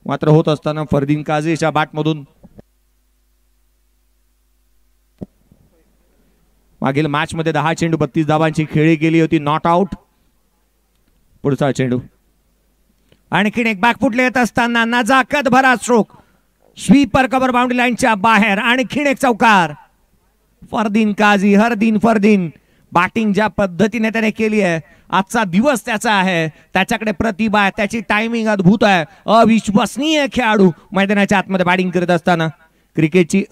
मात्र होत असताना फरदीन काझीच्या बॅटमधून मागील मॅच मध्ये 10 चेंडू 32 धावांची खेळी केली होती. Not out. पुढचा चेंडू आणखीन एक बॅकफुटला येत असताना नजाकत भरा स्ट्रोक. स्वीपर कव्हर बाउंड्री लाईनच्या बाहेर. आणखीन एक चौकार. फरदीन काझी फरदीन बॅटिंग ज्या पद्धतीने त्याने केली आहे, आजचा दिवस त्याचा आहे. त्याच्याकडे प्रतिभा आहे, त्याची टायमिंग अद्भुत आहे. अविश्वसनीय खेळाडू मैदानाच्या आतमध्ये बॅटिंग करत असताना क्रिकेटची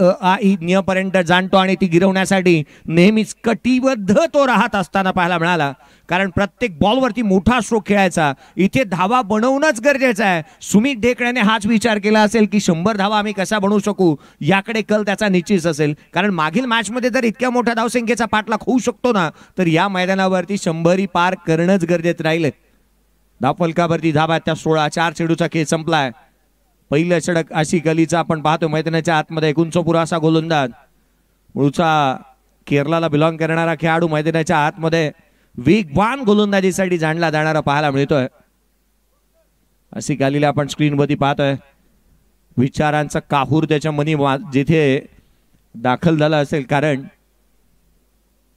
नियपर्यंत जाणतो आणि ती गिरवण्यासाठी नेहमीच कटिबद्ध तो राहत असताना पाहायला मिळाला. कारण प्रत्येक बॉलवरती मोठा स्ट्रोक खेळायचा, इथे धावा बनवणंच गरजेचं आहे. सुमित ढेकळ्याने हाच विचार केला असेल की 100 धावा आम्ही कसा बनवू शकू, याकडे कल त्याचा निश्चित असेल. कारण मागील मॅच मध्ये जर इतक्या मोठ्या धावसंख्येचा पाठलाग होऊ शकतो ना, तर या मैदानावरती 100 पार करणंच गरजेचं राहिले. धावफलकावरती धावा त्या 16. 4 चेंडूचा खेळ संपलाय. पहिलं षटक आशिक अलीचा आपण पाहतो मैदानाच्या आतमध्ये. 49 असा गोलंदाज, मूळचा केरळाला बिलॉंग करणारा खेळाडू मैदानाच्या आतमध्ये वेगवान गोलंदाजीसाठी जाणला जाणारा पाहायला मिळतोय. आशिक अलीला आपण स्क्रीनवरती पाहतोय. विचारांचा काहूर त्याच्या मनी जिथे दाखल झाला असेल, कारण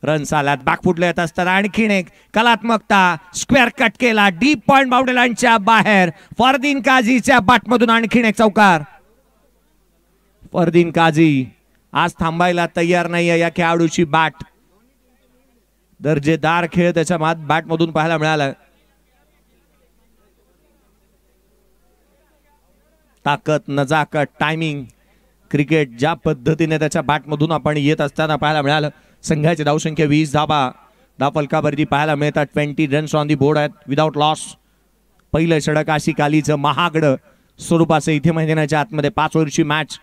रन्स आलात. बॅकफुटला येत असताना आणखीन एक कलात्मकता. स्क्वेअर कट केला डीप पॉइंट बाउंड्री लाईनच्या बाहेर. फरदीन काझीच्या बॅटमधून आणखीन एक चौकार. फरदीन काझी आज थांबायला तयार नाहीये. या खेळाडूची बॅट दर्जेदार खेळ त्याच्या बॅटमधून पाहायला मिळाला. ताकद, नजाकत, टायमिंग, क्रिकेट ज्या पद्धतीने त्याच्या बॅटमधून आपण येत असताना पाहायला मिळालं. संघाची धावसंख्या 20 धावा धावफलकावरती पाहायला मिळतात. 20 रन्स ऑन दी बोर्ड आहेत विदाउट लॉस. पहिलं षटक आशिक अलीचं महागडं स्वरूपाचं इथे मैदानाच्या आतमध्ये. 5 ओव्हरची मॅच.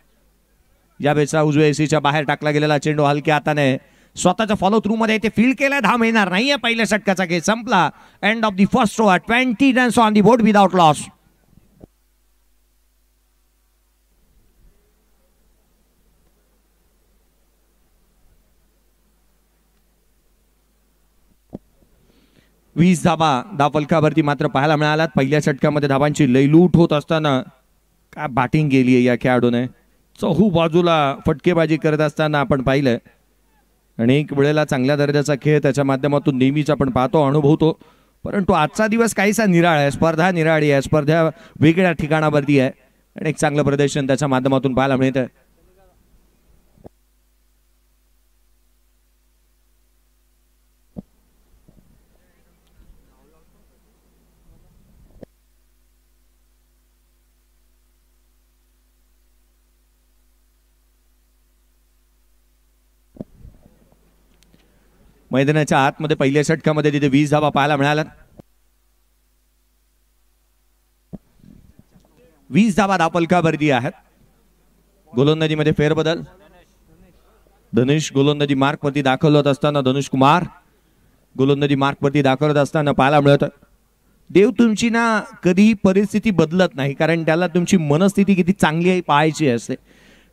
यावेळेचा उजव्या एसीच्या बाहेर टाकला गेलेला चेंडू हलक्या हाताने स्वतःच्या फॉलो थ्रू मध्ये इथे फील्ड केला. धाव मिळणार नाहीये. पहिल्या षटकाचा खेळ संपला. End of the first over. 20 runs on the board without loss. वीस धावा धावफलकावरती मात्र पाहायला मिळाल्यात. पहिल्या षटकामध्ये धावांची लयलूट होत असताना काय बॅटिंग केली आहे या खेळाडूने. चहू बाजूला फटकेबाजी करत असताना आपण पाहिलं. अनेक वेळेला चांगल्या दर्जाचा खेळ त्याच्या माध्यमातून नेहमीच आपण पाहतो, अनुभवतो. परंतु आजचा दिवस काहीसा निराळा आहे. स्पर्धा निराळी आहे. स्पर्धा वेगळ्या ठिकाणावरती आहे आणि एक चांगलं प्रदर्शन त्याच्या माध्यमातून पाहायला मिळतं. मैदानाच्या आतमध्ये पहिल्या षटकामध्ये तिथे 20 धावा पाहायला मिळाल्या. 20 धावा धावफलकावरती आहेत. गोलंदाजीमध्ये फेरबदल. धनुष गोलंदाजी मार्कवरती दाखल होत असताना धनुष कुमार गोलंदाजी मार्कवरती दाखल होत असताना पाहायला मिळत. देव तुमची ना कधीही परिस्थिती बदलत नाही, कारण त्याला तुमची मनस्थिती किती चांगली आहे पाहायची असते.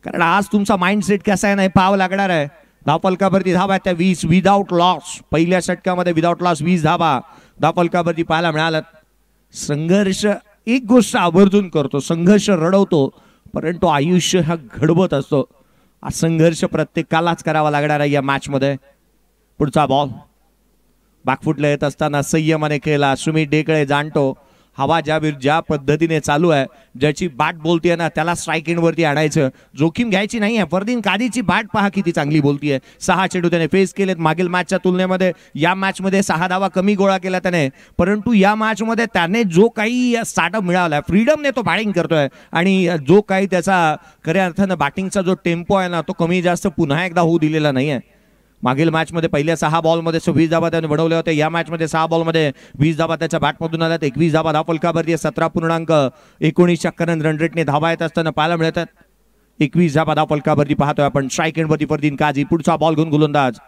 कारण आज तुमचा माइंडसेट कसा आहे नाही पाहावं लागणार आहे. धावफलकावरती धावा त्या 20 विदाउट लॉस. पहिल्या षटकामध्ये विदाउट लॉस 20 धावा धावफलकावरती पाहायला मिळाल्यात. संघर्ष एक गोष्ट आवर्जून करतो, संघर्ष रडवतो, परंतु आयुष्य हा घडवत असतो. हा संघर्ष प्रत्येकालाच करावा लागणार आहे या मॅच मध्ये. पुढचा बॉल बॅकफुटला येत असताना संयमाने खेळला. सुमित ढेकळे जाणतो हवा ज्या पद्धतीने चालू आहे, ज्याची बॅट बोलतीये ना त्याला स्ट्राईक एंड वरती आणायचं, जोखीम घ्यायची नाही आहे. फरदीन काझीची बॅट पहा किती चांगली बोलतीये. 6 चेंडू त्याने फेस केलेत. मागील मॅचच्या तुलनेमध्ये या मॅच मध्ये 6 धावा कमी गोळा केला त्याने, परंतु या मॅच मध्ये त्याने जो काही स्टार्टअप मिळाला, फ्रीडमने तो बॅटिंग करतोय आणि जो काही त्याचा खऱ्या अर्थानं बॅटिंगचा जो टेम्पो आहे ना तो कमी जास्त पुन्हा एकदा होऊ दिलेला नाहीये. मागील मॅच मध्ये पहिल्या 6 बॉलमध्ये 20 धावा त्याने बनवले होते. या मॅच मध्ये 6 बॉलमध्ये 20 धावा त्याच्या बॅटमधून आल्यात. 21 धावा धावफलकावरती 17.19 करंट रन रेटने धावा येत असताना पाहायला मिळतात. 21 धावा धावफलकावरती पाहतोय आपण. स्ट्राईक एंड वरती फरदीन काझी. पुढचा बॉल घेऊन गोलंदाज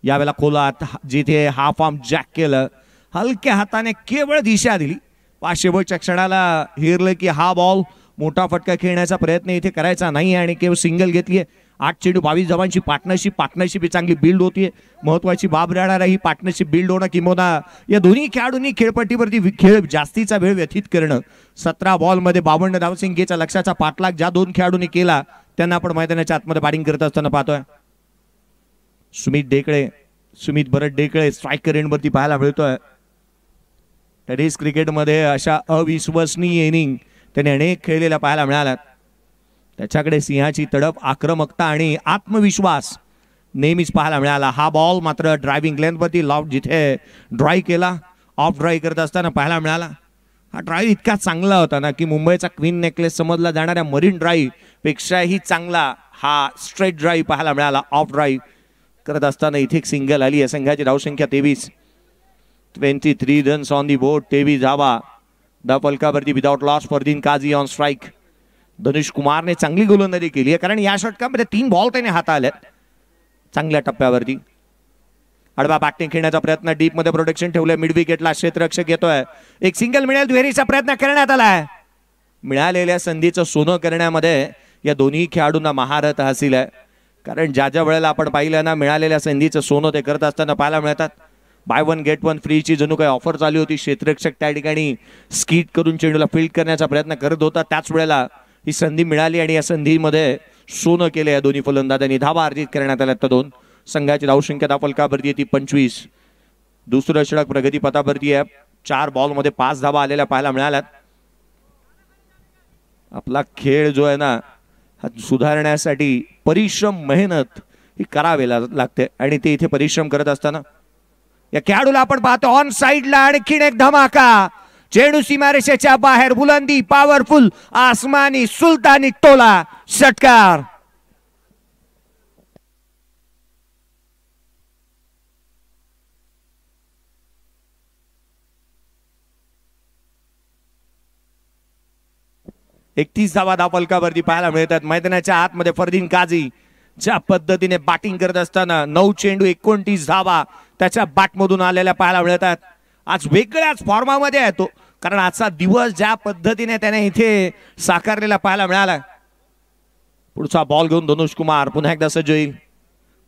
यावेळेला खोलात जिथे हाफ आर्म जॅक केलं, हलक्या हाताने केवळ दिशा दिली. शेवटच्या क्षणाला हेरलं की हा बॉल मोठा फटका खेळण्याचा प्रयत्न इथे करायचा नाही आणि केवळ सिंगल घेतलीये. 8 चेंडू 22 धावांची पार्टनरशिप चांगली बिल्ड होतीये. महत्वाची बाब राहणार ही पार्टनरशिप बिल्ड होणं किंवा या दोन्ही खेळाडूंनी खेळपट्टीवरती खेळ जास्तीचा वेळ व्यतीत करणं. 17 बॉलमध्ये 52 धावसंख्येच्या लक्ष्याचा पाठलाग ज्या दोन खेळाडूंनी केला त्यांना आपण मैदानाच्या आतमध्ये बॅटिंग करत असताना पाहतोय. सुमित भरत डेकळे स्ट्रायकर एंडवरती पाहायला मिळतोय. टेनिस क्रिकेटमध्ये अशा अविश्वसनीय इनिंग त्याने अनेक खेळलेल्या पाहायला मिळाल्या. त्याच्याकडे सिंहाची तडप, आक्रमकता आणि आत्मविश्वास नेहमीच पाहायला मिळाला. हा बॉल मात्र ड्रायव्हिंग लेंथवरती लॉफ्ट जिथे ड्राईव्ह केला, ऑफ ड्राईव्ह करत असताना पाहायला मिळाला. हा ड्राईव्ह इतका चांगला होता ना की मुंबईचा क्वीन नेकलेस समजला जाणाऱ्या मरीन ड्राईव्ह पेक्षाही चांगला हा स्ट्रेट ड्राईव्ह पाहायला मिळाला. ऑफ ड्राईव्ह करत असताना इथे एक सिंगल आली आहे. संघाची धावसंख्या 23 रन्स ऑन दी बोर्ड, 23 धावा धावफलकावरती without loss. Fardeen Kazi on strike. Dhanush कुमारने चांगली गोलंदाजी केली आहे कारण या षटकामध्ये 3 बॉल त्याने हाताळल्यात चांगल्या टप्प्यावरती. आडवा बॅटिंग खेळण्याचा प्रयत्न, डीप मध्ये प्रोटेक्शन ठेवलंय. मिड विकेटला क्षेत्ररक्षक येतोय. एक सिंगल मिळेल दुहेरीचा प्रयत्न करण्यात आलाय. मिळालेल्या संधीचं सोनं करण्यामध्ये या दोन्ही खेळाडूंना महारथ हासिल आहे कारण ज्या ज्या वेळेला आपण पाहिलं ना मिळालेल्या संधीचं सोनं ते करत असताना पाहायला मिळतात. बाय 1 गेट 1 फ्रीची जणू काही ऑफर चालू होती. क्षेत्ररक्षक त्या ठिकाणी स्कीट करून चेंडूला फील्ड करण्याचा प्रयत्न करत होता. त्याच वेळेला ही संधी मिळाली आणि या संधीमध्ये सोनं केलं या दोन्ही फलंदाजांनी. धावा अर्जित करण्यात आल्या. तर 2 संघाची धावसंख्या धावफलकावरती आहे ती 25. दुसरं षटक प्रगतीपथावरती आहे. 4 बॉलमध्ये 5 धावा आलेल्या पाहायला मिळाल्यात. आपला खेळ जो आहे ना हा सुधारण्यासाठी परिश्रम मेहनत ही करावी लागते आणि ते इथे परिश्रम करत असताना या खेळाडूला आपण पाहतो ऑन साइडला आणखीन एक धमाका. चेंडू सीमारेषेच्या बाहेर, बुलंदी, पॉवरफुल, आसमानी, सुलतानी टोला, षटकार. एकतीस धावा धावफलकावरती पाहायला मिळतात. मैदानाच्या आतमध्ये फरदीन काझी ज्या पद्धतीने बॅटिंग करत असताना 9 चेंडू 29 धावा त्याच्या बॅटमधून आलेल्या पाहायला मिळतात. आज वेगळ्याच फॉर्मामध्ये आहे तो कारण आजचा दिवस ज्या पद्धतीने त्याने इथे साकारलेला पाहायला मिळाला. पुढचा बॉल घेऊन धनुष कुमार पुन्हा एकदा सज्ज होईल.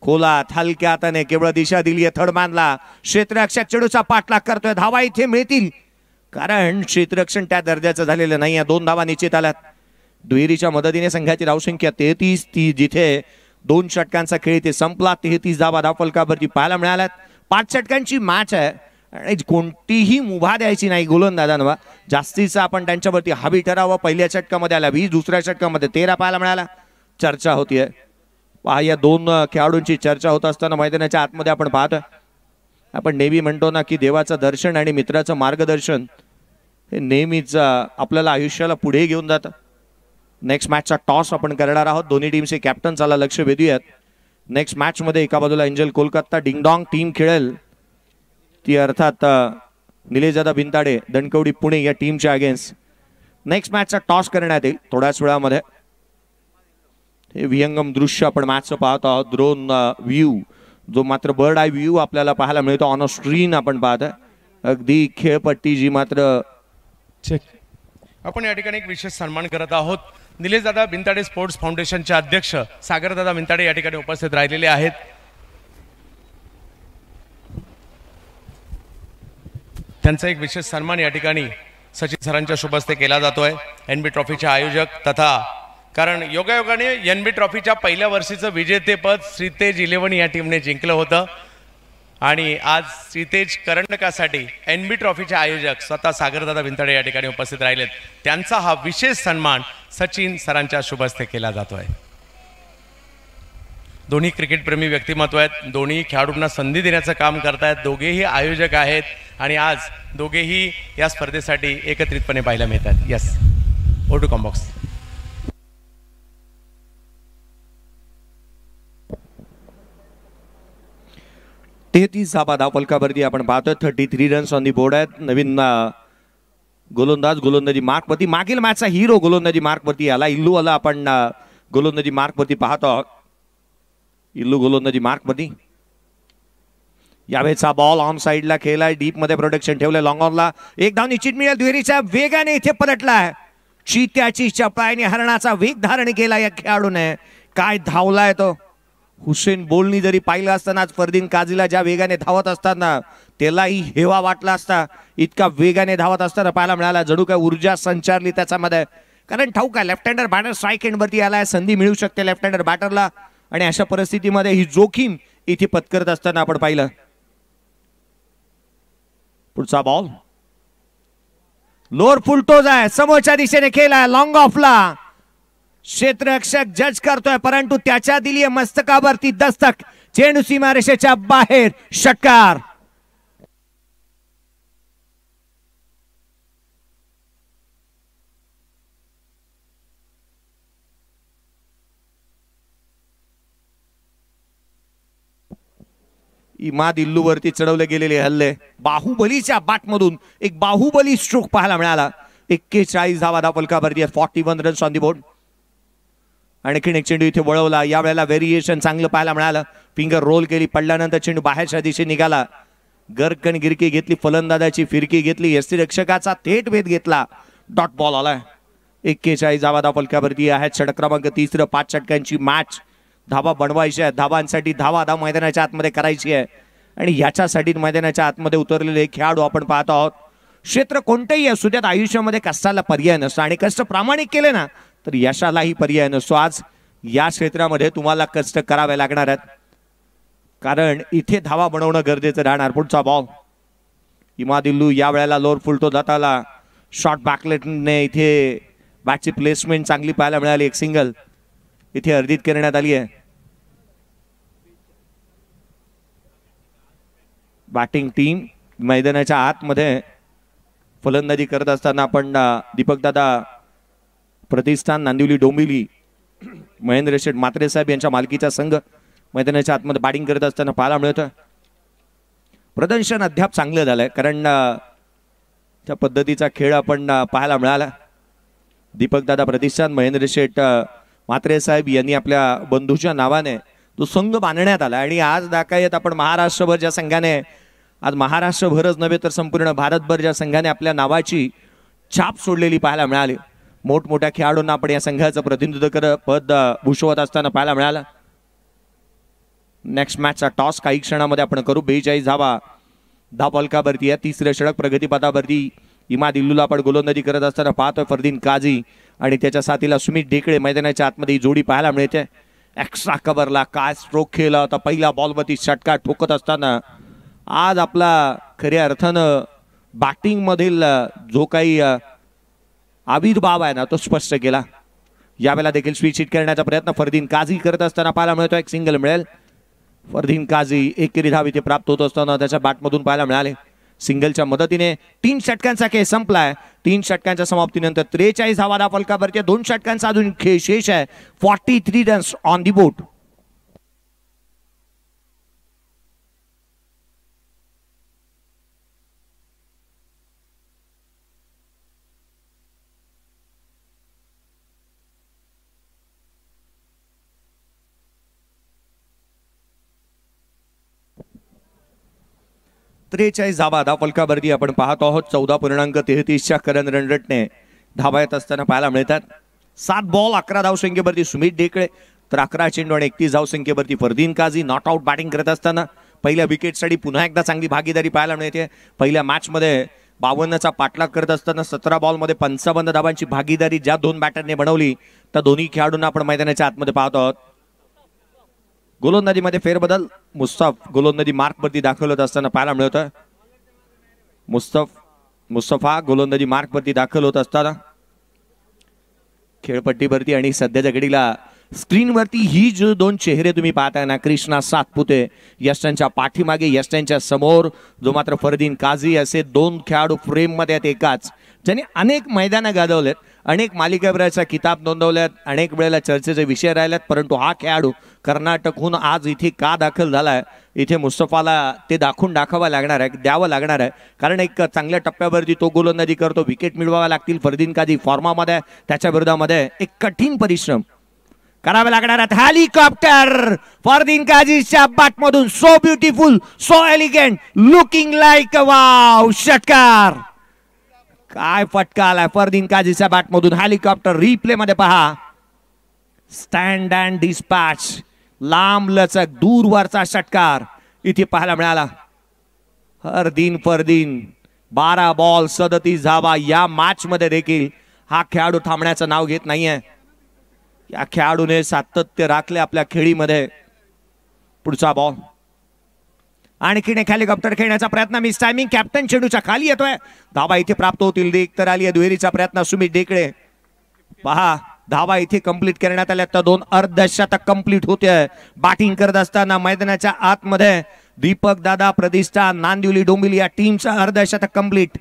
खोलात हलक्या हाताने केवळ दिशा दिली आहे थर्डमॅनला. क्षेत्ररक्षक चेंडूचा पाठलाग करतोय. धावा इथे मिळतील कारण क्षेत्ररक्षण त्या दर्जाचं झालेलं नाही. 2 धावा निश्चित आल्यात. दुहेरीच्या मदतीने संघाची धावसंख्या 33. ती जिथे 2 षटकांचा खेळ ते संपला. 33 धावा धावफलकावरती पाहायला मिळाल्यात. 5 षटकांची मॅच आहे आणि कोणतीही मुभा द्यायची नाही गोलंदाजांना. जास्तीचा आपण त्यांच्यावरती हवी ठरावं. पहिल्या षटकामध्ये आला 20, दुसऱ्या षटकामध्ये 13 पाहायला मिळाला. चर्चा होतीये पहा या 2 खेळाडूंची चर्चा होत असताना मैदानाच्या आतमध्ये आपण पाहतोय. आपण नेहमी म्हणतो ना की देवाचं दर्शन आणि मित्राचं मार्गदर्शन हे नेहमीच आपल्याला आयुष्याला पुढे घेऊन जातं. नेक्स्ट मॅचचा टॉस आपण करणार आहोत. दोन्ही टीमचे कॅप्टन चाला लक्ष वेधूयात. नेक्स्ट मॅच मध्ये एका बाजूला एंजल कोलकाता डिंगडॉंग टीम खेळेल ती अर्थात निलेशदादा बिनताडे दणकवडी पुणे या टीमच्या अगेन्स्ट. नेक्स्ट मॅचचा टॉस करण्यात येईल थोड्याच वेळामध्ये. हे विहंगम दृश्य आपण मॅचचं पाहत आहोत. ड्रोन व्ह्यू जो मात्र बर्ड आय व्ह्यू आपल्याला पाहायला मिळतो ऑन अ स्क्रीन आपण पाहतोय. अगदी खेळपट्टी जी मात्र चेक. आपण या ठिकाणी एक विशेष सन्मान करत आहोत. निलेशदादा बिनताडे स्पोर्ट्स फाउंडेशनचे अध्यक्ष सागरदादा बिनताडे या ठिकाणी उपस्थित राहिलेले आहेत. त्यांचा एक विशेष सन्मान या ठिकाणी सचिन सरांच्या शुभ हस्ते केला जातोय. एनबी ट्रॉफीचे आयोजक तथा कारण योगायोगाने एनबी ट्रॉफीच्या पहिल्या वर्षीचं विजेतेपद श्रीतेज 11 या टीमने जिंकलं होतं आणि आज श्रीतेज करंडकासाठी एनबी ट्रॉफीचे आयोजक स्वतः सागरदादा बिनताडे या ठिकाणी उपस्थित राहिलेत. त्यांचा हा विशेष सन्मान सचिन सरांच्या शुभ हस्ते केला जातोय. दोन्ही क्रिकेटप्रेमी व्यक्तिमत्व आहेत. दोन्ही खेळाडूंना संधी देण्याचं काम करतायत. दोघेही आयोजक आहेत आणि आज दोघेही या स्पर्धेसाठी एकत्रितपणे पाहायला मिळतात. यस, ओ टू कॉम्बॉक्स. तेहतीस धावा धावफलकावरती आपण पाहतोय. 33 रन्स ऑन दी बोर्ड आहेत. नवीन गोलंदाजी मार्कवरती. मागील मॅचचा हिरो गोलंदाजी मार्कवरती आला. इल्लू आला. आपण गोलंदाजी मार्कवरती पाहतो आहोत. इल्लू गोलंदाजी मार्कवरती. यावेळेचा बॉल ऑन साइडला खेळलाय. डीप मध्ये प्रोटेक्शन ठेवलंय. लॉंग ऑनला एक धाव निश्चित मिळेल. दुहेरीच्या वेगाने इथे पलटलाय. चित्याची चपळाईने हरणाचा वेग धारण केला या खेळाडूने. काय धावलाय तो. हुसेन बोल्टनी जरी पाहिलं असताना आज फरदीन काझीला ज्या वेगाने धावत असताना त्यालाही हेवा वाटला असता. इतका वेगाने धावत असताना पाहायला मिळाला. जणू काय ऊर्जा संचारली त्याच्यामध्ये. कारण ठाऊक आहे left hander batter strike end वरती आलाय. संधी मिळू शकते लेफ्ट हँडर बॅटरला आणि अशा परिस्थितीमध्ये ही जोखीम इथे पत्करत असताना आपण पाहिलं. पुढचा बॉल लोअर फुल टोज आहे. समोरच्या दिशेने खेळलाय लॉंग ऑफला. क्षेत्ररक्षक जज करतोय परंतु त्याच्या दिली मस्तकावरती दस्तक. चेंडू सीमारेषेच्या बाहेर. षटकार. इमाद इल्लू वरती चढवले गेलेले हल्ले. बाहुबलीच्या बॅटमधून एक बाहुबली स्ट्रोक पाहायला मिळाला. 41 धावा फलकावरती. 41 रन्स ऑन दी बोर्ड. आणखीन एक चेंडू इथे वळवला. यावेळेला व्हेरिएशन चांगलं पाहायला मिळालं. फिंगर रोल केली. पडल्यानंतर चेंडू बाहेरच्या दिशेने निघाला. गरकन गिरकी घेतली. फलंदाजाची फिरकी घेतली. यष्टिरक्षकाचा थेट भेद घेतला. डॉट बॉल आलाय. 41 धावा फलकावरती आहेत. षटक क्रमांक 3. 5 षटकांची मॅच. धावा बनवायची आहे. धावांसाठी धावा मैदानाच्या आतमध्ये करायची आहे आणि याच्यासाठी मैदानाच्या आतमध्ये उतरलेले खेळाडू आपण पाहतो आहोत. क्षेत्र कोणतेही असू द्यात आयुष्यामध्ये कष्टाला पर्याय नसतो आणि कष्ट प्रामाणिक केले ना तर यशालाही पर्याय नसतो. आज या क्षेत्रामध्ये तुम्हाला कष्ट करावे लागणार आहेत कारण इथे धावा बनवणं गरजेचं राहणार. पुढचा बॉल इमादिल्लू या वेळेला लोअर फुलतो जाताला. शॉर्ट बॅकलेटने इथे बॅटची प्लेसमेंट चांगली पाहायला मिळाली. एक सिंगल इथे अर्जित करण्यात आली आहे. बॅटिंग टीम मैदानाच्या आतमध्ये फलंदाजी करत असताना आपण दीपक दादा प्रतिष्ठान नांदिवली डोंबिवली महेंद्र शेठ म्हात्रे साहेब यांच्या मालकीचा संघ मैदानाच्या आतमध्ये बॅटिंग करत असताना पाहायला मिळतं. प्रदर्शन अद्याप चांगलं झालंय कारण त्या पद्धतीचा खेळ आपण पाहायला मिळाला. दीपक दादा प्रतिष्ठान महेंद्र शेठ म्हात्रे साहेब यांनी आपल्या बंधूच्या नावाने तो संघ बांधण्यात आला आणि आज दाखवत आपण महाराष्ट्रभर ज्या संघाने आज महाराष्ट्रभरच नव्हे तर संपूर्ण भारतभर ज्या संघाने आपल्या नावाची छाप सोडलेली पाहायला मिळाली. मोठमोठ्या खेळाडूंना आपण या संघाचं प्रतिनिधित्व पद भूषवत असताना पाहायला मिळालं. नेक्स्ट मॅचचा टॉस काही क्षणामध्ये आपण करू. 42 धावा फलकावरती आहे. 3रं षटक प्रगतीपथावरती इमाद इल्लूला आपण गोलंदाजी करत असताना पाहतोय. फरदीन काझी आणि त्याच्या साथीला सुमित ढेकळे मैदानाच्या आतमध्ये जोडी पाहायला मिळते. एक्स्ट्रा कव्हरला काय स्ट्रोक केला होता. पहिला बॉलवरती षटकार ठोकत असताना आज आपला खऱ्या अर्थानं बॅटिंग मधील जो काही आविर्भाव आहे ना तो स्पष्ट केला. यावेळेला देखील स्विच हिट करण्याचा प्रयत्न फरदीन काझी करत असताना पाहायला मिळतो. एक सिंगल मिळेल. फरदीन काझी एकेरी धाव इथे प्राप्त होत असताना त्याच्या बॅटमधून पाहायला मिळाले. सिंगलच्या मदतीने 3 षटकांचा खेळ संपलाय. 3 षटकांच्या समाप्तीनंतर 43 धावा फलकावरती. 2 षटकांचा अजून खेळ शेष आहे. 43 रन्स ऑन दी बोर्ड. धावा फलकावरती आपण पाहतो आहोत. 14.33च्या करंट रन रेटने धावा येत असताना पाहायला मिळतात. 7 बॉल 11 धावसंख्येवरती सुमित ढेकळे तर 11 चेंडू आणि 31 धावसंख्येवरती Fardeen Kazi not out batting करत असताना पहिल्या विकेटसाठी पुन्हा एकदा चांगली भागीदारी पाहायला मिळते. पहिल्या मॅच मध्ये 52चा पाठलाग करत असताना 17 बॉलमध्ये 55 धावांची भागीदारी ज्या 2 बॅटरने बनवली त्या दोन्ही खेळाडूंना आपण मैदानाच्या आतमध्ये पाहतो आहोत. गोलंदाजीमध्ये फेरबदल. मुस्तफ गोलंदाजी मार्कवरती दाखल होत असताना पाहायला मिळतं. मुस्तफा गोलंदाजी मार्कवरती दाखल होत असताना खेळपट्टीवरती आणि सध्याच्या घडीला स्क्रीनवरती ही जो 2 चेहरे तुम्ही पाहताय ना कृष्णा सातपुते यष्टांच्या पाठीमागे यष्टांच्या समोर जो मात्र फरदीन काझी असे 2 खेळाडू फ्रेम मध्ये आहेत एकाच ज्यांनी अनेक मैदानं गाजवलेत. अनेक मालिकावीराचा किताब नोंदवल्यात. अनेक वेळेला चर्चेचे विषय राहिलेत. परंतु हा खेळाडू कर्नाटकहून आज इथे का दाखल झालाय इथे मुस्तफाला ते दाखवावं लागणार आहे द्यावं लागणार आहे कारण एक चांगल्या टप्प्यावरती तो गोलंदाजी करतो. विकेट मिळवाव्या लागतील. फरदीन काझी फॉर्मामध्ये त्याच्या विरोधामध्ये एक कठीण परिश्रम करावे लागणार आहेत. हेलिकॉप्टर फरदीन काझीच्या बॅटमधून so beautiful so elegant looking like wow. षटकार. काय फटका आलाय फरदीन काझीच्या बॅटमधून. हेलिकॉप्टर रिप्ले मध्ये पहा. स्टँड अँड डिस्पॅच, लांब लचक दूरवरचा षटकार इथे पाहायला मिळाला. हर दिन पर दिन 12 बॉल 37 धावा. या मॅच मध्ये देखील हा खेळाडू थांबण्याचं नाव घेत नाहीये. या खेळाडूने सातत्य राखले आपल्या खेळीमध्ये. पुढचा बॉल, आणखीन एक हेलिकॉप्टर खेळण्याचा प्रयत्न, मिस टायमिंग. कॅप्टन चेंडूच्या खाली येतोय. धावा इथे प्राप्त होतील. एक तर आली आहे दुहेरीचा प्रयत्न. सुमित ढेकळे पहा, धावा इथे कंप्लीट करण्यात आल्या. तर 2 अर्धशतक कंप्लीट होते. बॅटिंग करत असताना मैदानाच्या आतमध्ये दीपक दादा प्रतिष्ठान नांदिवली डोंबिवली या टीमचं अर्धशतक कंप्लीट.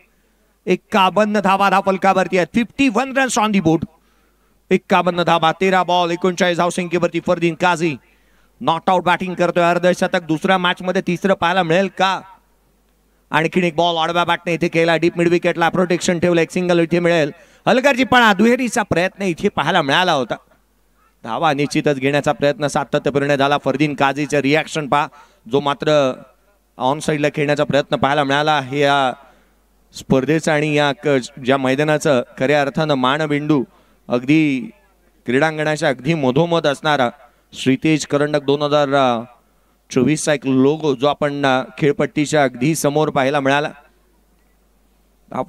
51 धावा धावफलकावरती आहेत. 51 रन्स ऑन दी बोर्ड. 51 धावा, 13 बॉल 39 धावसंख्येवरती Fardeen Kazi not out batting करतोय. अर्धशतक दुसऱ्या मॅच मध्ये तिसरं पाहायला मिळेल का? आणखीन एक बॉल आडव्या बॅटने इथे केला. डीप मिड विकेटला प्रोटेक्शन ठेवलं. एक सिंगल इथे मिळेल. हलगर्जीपणा दुहेरीचा प्रयत्न इथे पाहायला मिळाला होता. धावा निश्चितच घेण्याचा प्रयत्न सातत्यपूर्ण झाला. फरदीन काझीचे रिॲक्शन पहा, जो मात्र ऑन साईडला खेळण्याचा प्रयत्न पाहायला मिळाला. हे या स्पर्धेचं आणि या ज्या मैदानाचं खऱ्या अर्थानं मानबिंदू, अगदी क्रीडांगणाच्या अगदी मधोमध असणारा श्रीतेज करंडक 2024चा एक लोगो जो आपण खेळपट्टीच्या अगदी समोर पाहायला मिळाला.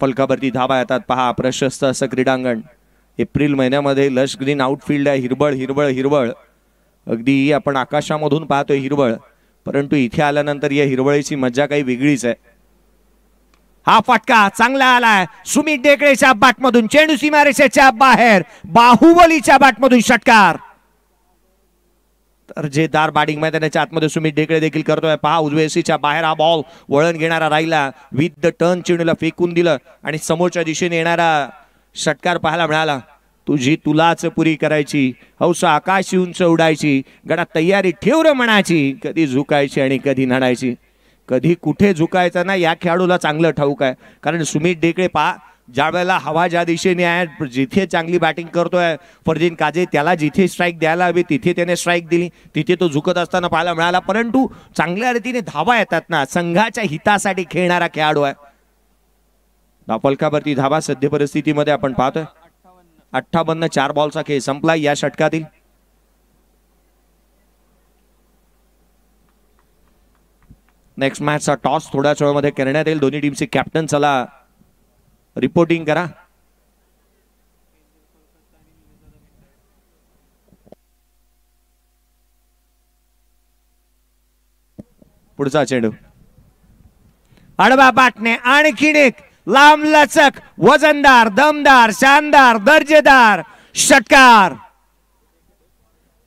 फलकावरती धावा येतात पहा. प्रशस्त असं क्रीडांगण. एप्रिल महिन्यामध्ये लश ग्रीन आउटफील्ड आहे. हिरवळ हिरवळ हिरवळ, अगदी आपण आकाशामधून पाहतोय हिरवळ. परंतु इथे आल्यानंतर या हिरवळीची मज्जा काही वेगळीच आहे. हा फटका चांगला आलाय सुमित ढेकळेच्या बॅटमधून. चेंडू सीमारेषेच्या बाहेर. बाहुबलीच्या बॅटमधून षटकार. दर्जेदार बॅटिंग मैदानाच्या आतमध्ये सुमित ढेकळे देखील करतोय पहा. उजवेसीच्या बाहेर हा बॉल वळण घेणारा राहिला. विथ द टर्न चेंडूला फेकून दिलं आणि समोरच्या दिशेने येणारा षटकार पाहायला मिळाला. तुझी तुलाच पुरी करायची, हौसा आकाशी उंच उडायची, गडात तयारी ठेवर म्हणायची, कधी झुकायची आणि कधी नडायची. कधी कुठे झुकायचं ना या खेळाडूला चांगलं ठाऊक आहे. कारण सुमित ढेकळे पहा, ज्या वेळेला हवा ज्या दिशेने आहे, जिथे चांगली बॅटिंग करतोय फरदीन काझी, त्याला जिथे स्ट्राईक द्यायला हवी तिथे त्याने स्ट्राईक दिली. तिथे तो झुकत असताना पाहायला मिळाला. परंतु चांगल्या रीतीने धावा येतात ना, संघाच्या हितासाठी खेळणारा खेळाडू आहे. धावफलकावरती धावा सध्या परिस्थितीमध्ये आपण पाहतोय 58. 4 बॉलचा खेळ संपला या षटकातील. नेक्स्ट मॅचचा टॉस थोड्याच वेळामध्ये करण्यात येईल. दोन्ही टीमचे कॅप्टन चला रिपोर्टिंग करा. पुढचा चेंडू आडवा बॅटने आणखीन एक लांब लचक वजनदार दमदार शानदार दर्जेदार षटकार.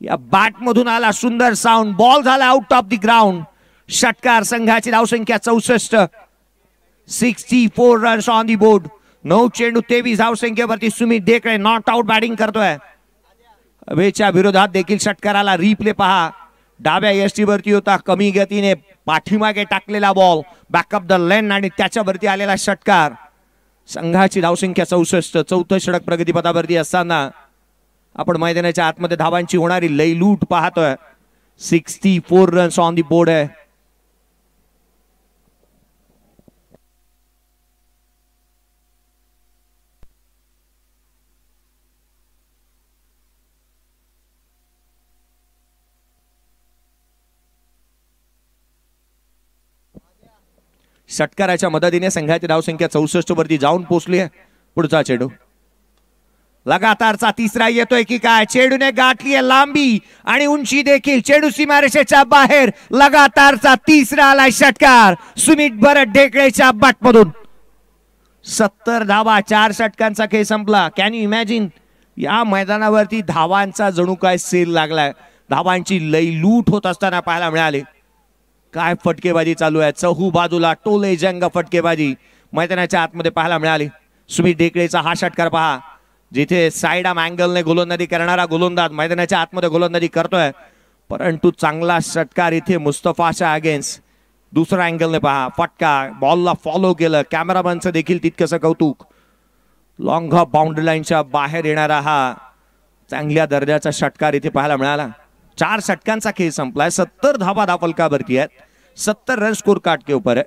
या बॅट मधून आला सुंदर साऊंड. बॉल झाला आउट ऑफ द ग्राउंड. षटकार. संघाची धावसंख्या 64. 64 रन्स ऑन दी बोर्ड. 9 चेंडू 23 धावसंख्येवरती Sumit Dhekale not out batting करतोय. हवेच्या विरोधात देखील षटकाराला रिप्ले पहा. डाव्या यष्टीवरती होता, कमी गतीने पाठीमागे टाकलेला बॉल, बॅकअप द लेन आणि त्याच्यावरती आलेला षटकार. संघाची धावसंख्या 64. चौथं षटक प्रगतीपथावरती असताना आपण मैदानाच्या आतमध्ये धावांची होणारी लईलूट पाहतोय. 64 रन्स ऑन दी बोर्ड आहे. षटकाराच्या मदतीने संघाची धावसंख्या 64 वरती जाऊन पोहोचली आहे. पुढचा चेंडू लगातारचा तिसरा येतोय की काय? चेंडूने गाठली आहे लांबी आणि उंची देखील. चेंडू सीमारेषेच्या बाहेर. लगातारचा तिसरा आलाय षटकार सुमित भरत ढेकळेच्या बॅटमधून. 70 धावा. 4 षटकांचा खेळ संपला. Can you imagine? या मैदानावरती धावांचा जणू काय सेल लागलाय. धावांची लईलूट होत असताना पाहायला मिळाले. काय फटकेबाजी चालू आहे. चहू बाजूला टोले जंग फटकेबाजी मैदानाच्या आतमध्ये पाहायला मिळाली. सुमित ढेकळेचा हा षटकार पहा, जिथे साइड आर्म अँगलने गोलंदाजी करणारा गोलंदाज मैदानाच्या आतमध्ये गोलंदाजी करतोय. परंतु चांगला षटकार इथे मुस्तफाच्या अगेन्स्ट. दुसरा अँगलने पहा, फटका बॉलला फॉलो केलं. कॅमेरामॅनचं देखील तितकंसं कौतुक. लॉंग ऑफ बाउंड्री लाईनच्या बाहेर येणारा हा चांगल्या दर्जाचा षटकार इथे पाहायला मिळाला. 4 षटकांचा खेळ संपलाय. 70 धावा धावफलकावरती आहेत. 70 रन स्कोर कार्ड के ऊपर है.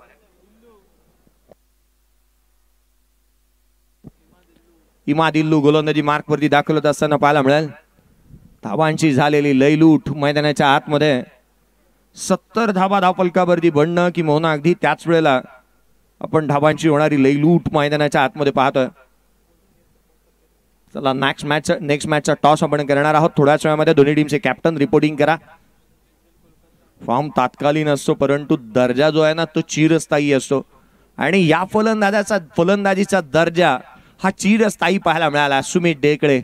इमादिल्लू गोलंदाजी मार्क वरती दाखल होत असताना पाहायला मिळेल. धावांची झालेली लयलूट मैदानाच्या आतमध्ये. 70 धावा धावफलकावरती बनणं की मोहना अगदी त्याच वेळेला आपण धावांची होणारी लयलूट मैदानाच्या आतमध्ये पाहतोय. चला नेक्स्ट मॅचचा टॉस आपण करणार आहोत थोड्याच वेळामध्ये. दोन्ही टीमचे कॅप्टन रिपोर्टिंग करा. फॉर्म तात्कालीन असतो परंतु दर्जा जो आहे ना तो चिरस्थायी असतो आणि या फलंदाजीचा दर्जा हा चिरस्थायी पाहायला मिळाला. सुमित ढेकळे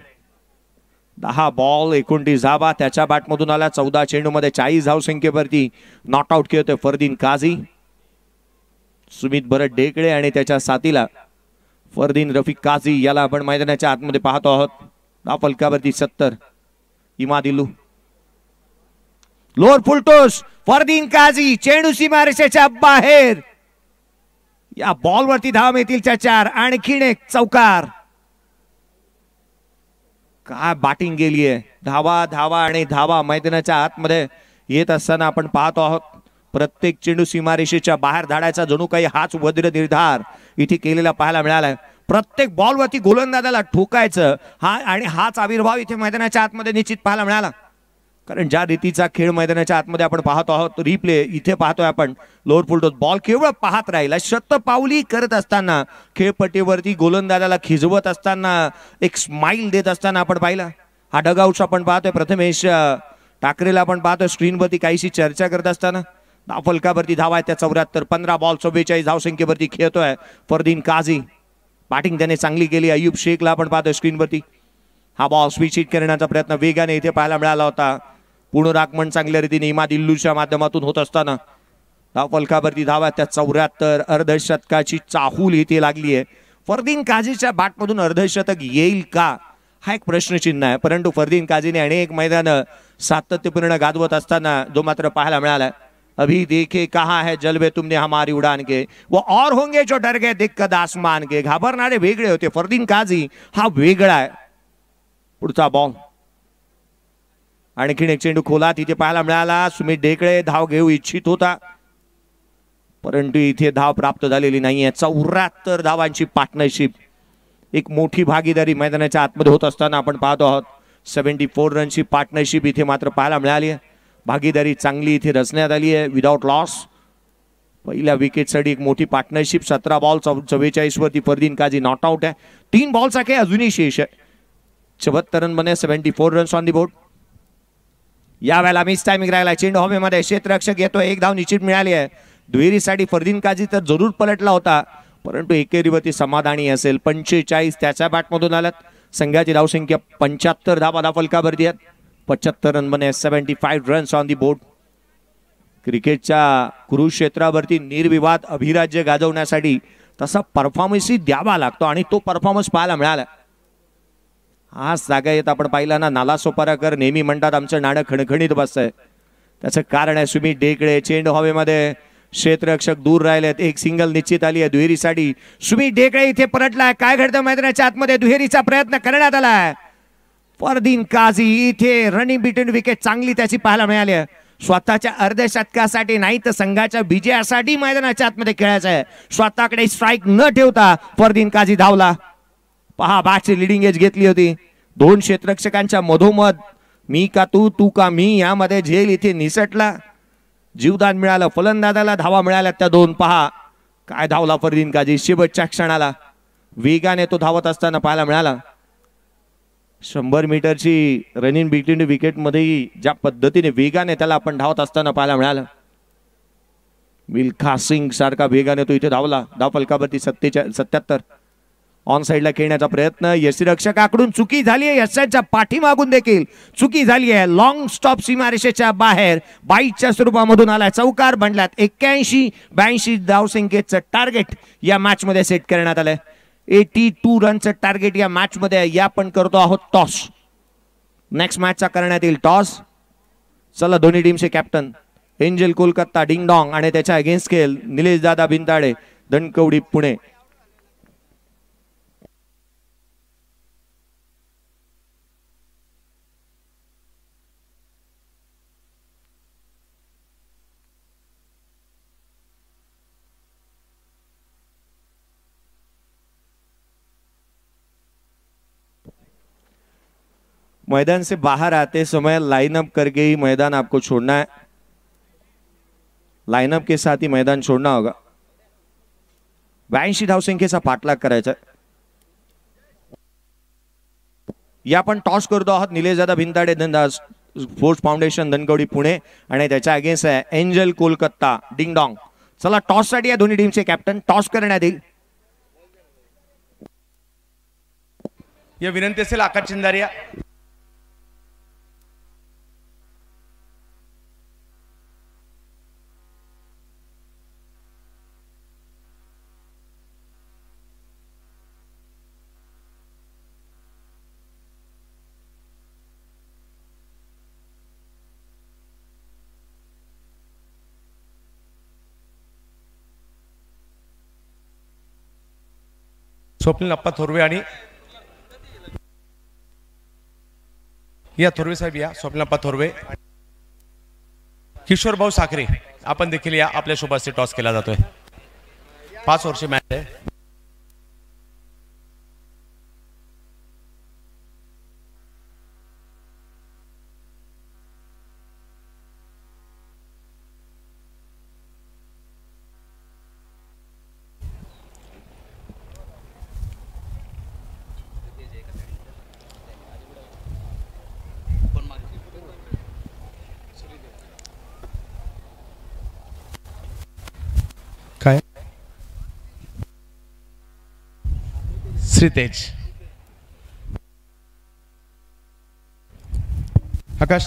10 बॉल 29 धावा त्याच्या बॅटमधून आला. 14 चेंडूमध्ये 40 धावसंख्येवरती नॉट आउट खेळतोय फरदीन काझी. सुमित भरत ढेकळे आणि त्याच्या साथीला फरदीन रफिक काझी याला आपण मैदानाच्या आतमध्ये पाहतो आहोत. धावफलकावरती 70. इमादिल्लू लोअर फुलटोस. फरदीन काझी चेंडू सीमारेषेच्या बाहेर. या बॉलवरती धावा मिळतील 4. आणखीन एक चौकार. काय बॅटिंग गेली आहे. धावा धावा आणि धावा मैदानाच्या आतमध्ये येत असताना आपण पाहतो आहोत. प्रत्येक चेंडू सीमारेषेच्या बाहेर धाडायचा जणू काही हाच वज्र निर्धार इथे केलेला पाहायला मिळालाय. प्रत्येक बॉलवरती गोलंदाजाला ठोकायचं आणि हाच आविर्भाव इथे मैदानाच्या आतमध्ये निश्चित पाहायला मिळाला. कारण ज्या रीतीचा खेळ मैदानाच्या आतमध्ये आपण पाहतो आहोत. रिप्ले इथे पाहतोय आपण. लोअर फुलटोस बॉल केवळ पाहत राहिला. शतपावली करत असताना खेळपट्टीवरती गोलंदाजाला खिजवत असताना एक स्माइल देत असताना आपण पाहिला. हा डगआउट आपण पाहतोय. प्रथमेश ठाकरेला आपण पाहतोय स्क्रीनवरती काहीशी चर्चा करत असताना. धावफलकावरती धावा त्या 74. 15 बॉल 44 धावसंख्येवरती खेळतोय फरदीन काझी. बॅटिंग त्याने चांगली केली. अय्यूब शेखला आपण पाहतोय स्क्रीनवरती. हा बॉल स्विच हिट करण्याचा प्रयत्न वेगाने इथे पाहायला मिळाला होता. पुनरागमन चांगल्या रीतीने इमादिल्लूच्या माध्यमातून होत असताना धावफलकावरती धावा त्या 74. अर्धशतकाची चाहूल इथे लागली आहे. फरदीन काझीच्या बॅटमधून अर्धशतक येईल का हा एक प्रश्नचिन्ह आहे. परंतु फरदीन काझीने अनेक मैदान सातत्यपूर्ण गाजवत असताना जो मात्र पाहायला मिळाला. अभी देखे कहा है जलवे तुमने हमारी उड़ान के वो और होंगे जो डर गए दिक्कत आसमान के. घाबरणारे वेगळे होते. फरदीन काझी हा वेगळा आहे. पुढचा बॉल आणखीन एक चेंडू खोला तिथे पाहायला मिळाला. सुमित ढेकळे धाव घेऊ इच्छित होता परंतु इथे धाव प्राप्त झालेली नाहीये. 74 धावांची पार्टनरशिप. एक मोठी भागीदारी मैदानाच्या आतमध्ये होत असताना आपण पाहतो आहोत. 74 रनची पार्टनरशिप इथे मात्र पाहायला मिळाली आहे. भागीदारी चांगली इथे रचण्यात आली आहे विदाउट लॉस. पहिल्या विकेटसाठी एक मोठी पार्टनरशिप. 17 बॉल 44 वरती फरदीन काझी नॉट आउट आहे. 3 बॉलचा खेळ अजूनही शेष आहे. 74 रन बने 74 रन्स ऑन दी बोर्ड. या वेळेला मिस टायमिंग राहिला. चेंडू हवेमध्ये क्षेत्ररक्षक येतो. 1 धाव निश्चित मिळाली आहे. दुहेरीसाठी फरदीन काझी तर जरूर पलटला होता परंतु एकेरीवरती समाधानी असेल. 45 त्याच्या बॅटमधून आलात. संघाची धावसंख्या 75 धावा धावफलकावरती आहेत. 75 रन बने 75 रन्स ऑन दी बोर्ड. क्रिकेटच्या कुरुक्षेत्रावरती निर्विवाद अभिराज्य गाजवण्यासाठी तसा परफॉर्मन्सही द्यावा लागतो आणि तो परफॉर्मन्स पाहायला मिळाला. हाच जागा येत आपण पाहिला ना. नालासोपाराकर नेहमी म्हणतात आमचं नाणं खणखणीत बसतंय. त्याचं कारण आहे सुमित ढेकळे. चेंडू हवेमध्ये क्षेत्ररक्षक दूर राहिलेत. एक सिंगल निश्चित आली आहे दुहेरीसाठी. सुमित ढेकळे इथे परतलाय. काय घडतं मैदानाच्या आतमध्ये. दुहेरीचा प्रयत्न करण्यात आलाय. फरदीन काझी इथे रनिंग बिटवीन विकेट चांगली त्याची पाहायला मिळाली आहे. स्वतःच्या अर्धशतकासाठी नाही तर संघाच्या विजयासाठी मैदानाच्या आतमध्ये खेळायचं आहे. स्वतःकडे स्ट्राईक न ठेवता फरदीन काझी धावला. पहा बॅटची लिडिंग एज घेतली होती. 2 क्षेत्ररक्षकांच्या मधोमध मी का तू तू का मी यामध्ये झेल इथे निसटला. जीवदान मिळालं. फलंदाजाला धावा मिळाल्या त्या 2. पहा काय धावला फरदीन काझी. शेवटच्या क्षणाला वेगाने तो धावत असताना पाहायला मिळाला. 100 मीटरची रनिंग बिटवीन विकेट मध्ये ज्या पद्धतीने वेगाने त्याला आपण धावत असताना पाहायला मिळालं. मिल्खा सिंग सारखा वेगाने तो इथे धावला. धावफलकावरती 77. ऑन साइडला खेळण्याचा प्रयत्न. यष्टीरक्षकाकडून चुकी झाली आहे. यशाच्या पाठीमागून देखील चुकी झाली आहे. लॉंग स्टॉप सीमारेषेच्या बाहेर बाईटच्या स्वरूपामधून आला. चौकार बनल्यात. 81-82 धावसंख्येचं टार्गेट या मॅच मध्ये सेट करण्यात आलंय. 82 रनचं टार्गेट या मॅच मध्ये. या पण करतो आहोत टॉस. नेक्स्ट मॅचचा करण्यात येईल टॉस. चला दोन्ही टीमचे कॅप्टन एंजल कोलकाता डिंगडॉंग आणि त्याच्या अगेन्स्ट खेळ निलेश दादा बिनताडे धनकवडी पुणे. मैदान से बाहर आते समय लाइनअप करके ही मैदान आपको छोड़ना है। लाइनअप के साथ ही मैदान छोड़ना होगा। 82 धावसंख्येचा पाठलाग करायचा आहे। या आपण टॉस करतो आहोत। निलेश दादा भिंताडे धनदास स्पोर्ट्स फाउंडेशन धनकवडी पुणे आणि त्याच्या अगेन्स्ट आहे एंजल कोलकाता डिंग डॉंग। चला टॉस साठी या दोन्ही टीमचे कॅप्टन टॉस करण्यात येईल। या विनंती असेल आकाश चिंदारिया। स्वप्नील अप्पा थोरवे आणि या थोरवे साहेब या स्वप्नील अप्पा थोरवे किशोर भाऊ साखरे आपण देखील या आपल्या शोभाचे टॉस केला जातोय। 5 ओव्हरची मॅच आहे। काय श्रीतेज आकाश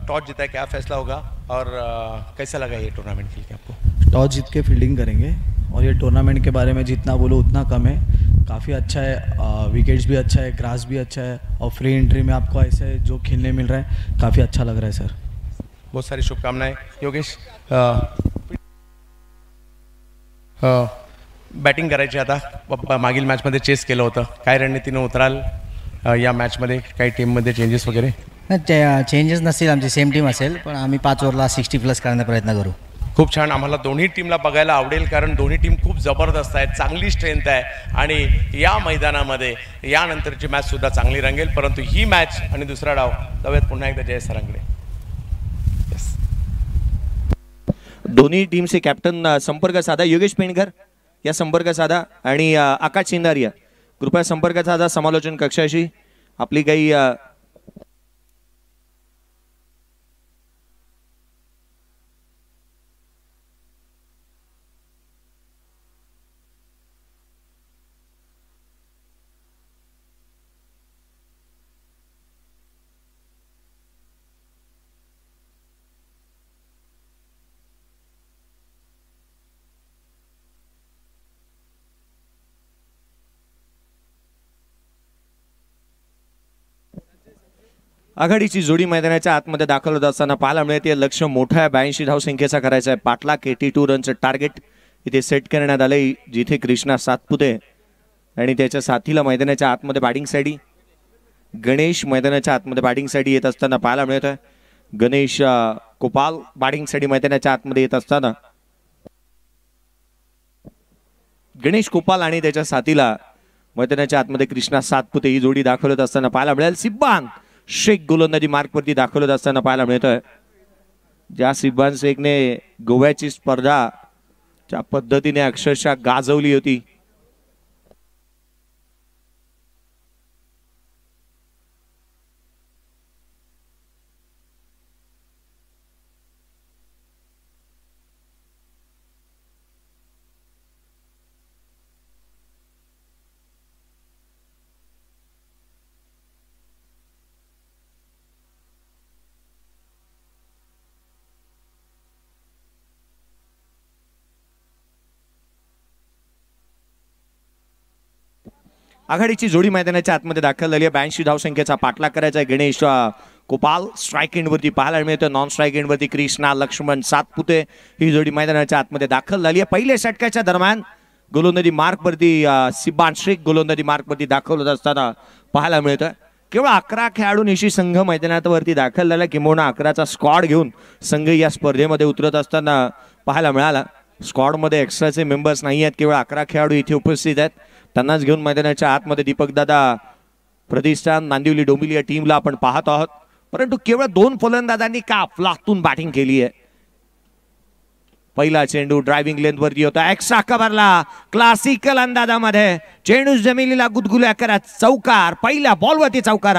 टॉस जीता है, क्या फैसला होगा और कैसा लगा ये टूर्नामेंट खेल के आपको? टॉस जीत के फील्डिंग करेंगे और ये टूर्नामेंट के बारे में जितना बोलो उतना कम है। काफ़ी अच्छा है, विकेट्स भी अच्छा है, ग्रास भी अच्छा है और फ्री एंट्री में आपको ऐसे जो खेलने मिल रहा है काफ़ी अच्छा लग रहा है सर। बहुत सारी शुभकामनाएं। योगेश बॅटिंग करायची आता मागील मॅचमध्ये चेस केलं होतं, काय रणनीतीने उतराल या मॅचमध्ये? काही टीममध्ये चेंजेस वगैरे? चेंजेस नसतील, आमची सेम टीम असेल, पण आम्ही 5 ओव्हरला 60+ करण्याचा प्रयत्न करू। खूप छान, आम्हाला दोन्ही टीमला बघायला आवडेल कारण दोन्ही टीम खूप जबरदस्त आहेत, चांगली स्ट्रेंथ आहे आणि या मैदानामध्ये यानंतरची मॅच सुद्धा चांगली रंगेल। परंतु ही मॅच आणि दुसरा डाव जाऊयात पुन्हा एकदा जय सरांकडे। दोन्ही टीमचे कॅप्टन संपर्क साधा। योगेश पेणकर या संपर्क साधा आणि आकाश चिंदारिया कृपया संपर्क साधा समालोचन कक्षाशी। आपली काही आघाडीची जोडी मैदानाच्या आतमध्ये दाखल होत असताना पाहायला मिळते। लक्ष मोठा आहे, 82 धावसंख्येचा करायचा आहे पाठलाग। 82 रनचं टार्गेट इथे सेट करण्यात आलंय, जिथे कृष्णा सातपुते आणि त्याच्या साथीला मैदानाच्या आतमध्ये बॅटिंगसाठी गणेश मैदानाच्या आतमध्ये बॅटिंगसाठी येत असताना पाहायला मिळत आहे। गणेश कोपाल बॅटिंगसाठी मैदानाच्या आतमध्ये येत असताना गणेश कोपाल आणि त्याच्या साथीला मैदानाच्या आतमध्ये कृष्णा सातपुते ही जोडी दाखवत असताना पाहायला मिळेल। सिब्बान शेख गोलंदाजी मार्कवरती दाखवत असताना पाहायला मिळतोय। ज्या सिब्बान शेखने गोव्याची स्पर्धा ज्या पद्धतीने अक्षरशः गाजवली होती, आघाडीची जोडी मैदानाच्या आतमध्ये दाखल झाली आहे। 82 धावसंख्येचा पाठलाग करायचा आहे। गणेश कोपाल स्ट्राइक एंडवरती पाहायला मिळतं, नॉन स्ट्राइक एंडवरती कृष्णा लक्ष्मण सातपुते ही जोडी मैदानाच्या आतमध्ये दाखल झाली आहे। पहिल्या षटकाच्या दरम्यान गोलंदाजी मार्कवरती सिब्बान शेख गोलंदाजी मार्कवरती दाखल होत असताना पाहायला मिळतं। केवळ 11 खेळाडूंशी संघ मैदानावरती दाखल झाला, किंबहुना 11चा स्क्वॉड घेऊन संघ या स्पर्धेमध्ये उतरत असताना पाहायला मिळाला। स्क्वॉडमध्ये एक्स्ट्राचे मेंबर्स नाही आहेत, केवळ 11 खेळाडू इथे उपस्थित आहेत। त्यांनाच घेऊन मैदानाच्या आतमध्ये दीपक दादा प्रतिष्ठान नांदिवली डोंबिवली या टीमला आपण पाहत आहोत, परंतु केवळ 2 फलंदाजांनी का अफलातून बॅटिंग केली आहे. पहिला चेंडू ड्रायव्हिंग लेंथ वरती होता, एक्स्ट्रा कव्हरला क्लासिकल अंदाजामध्ये चेंडू जमिनीला गुदगुल्या करत चौकार, पहिल्या बॉलवरती चौकार.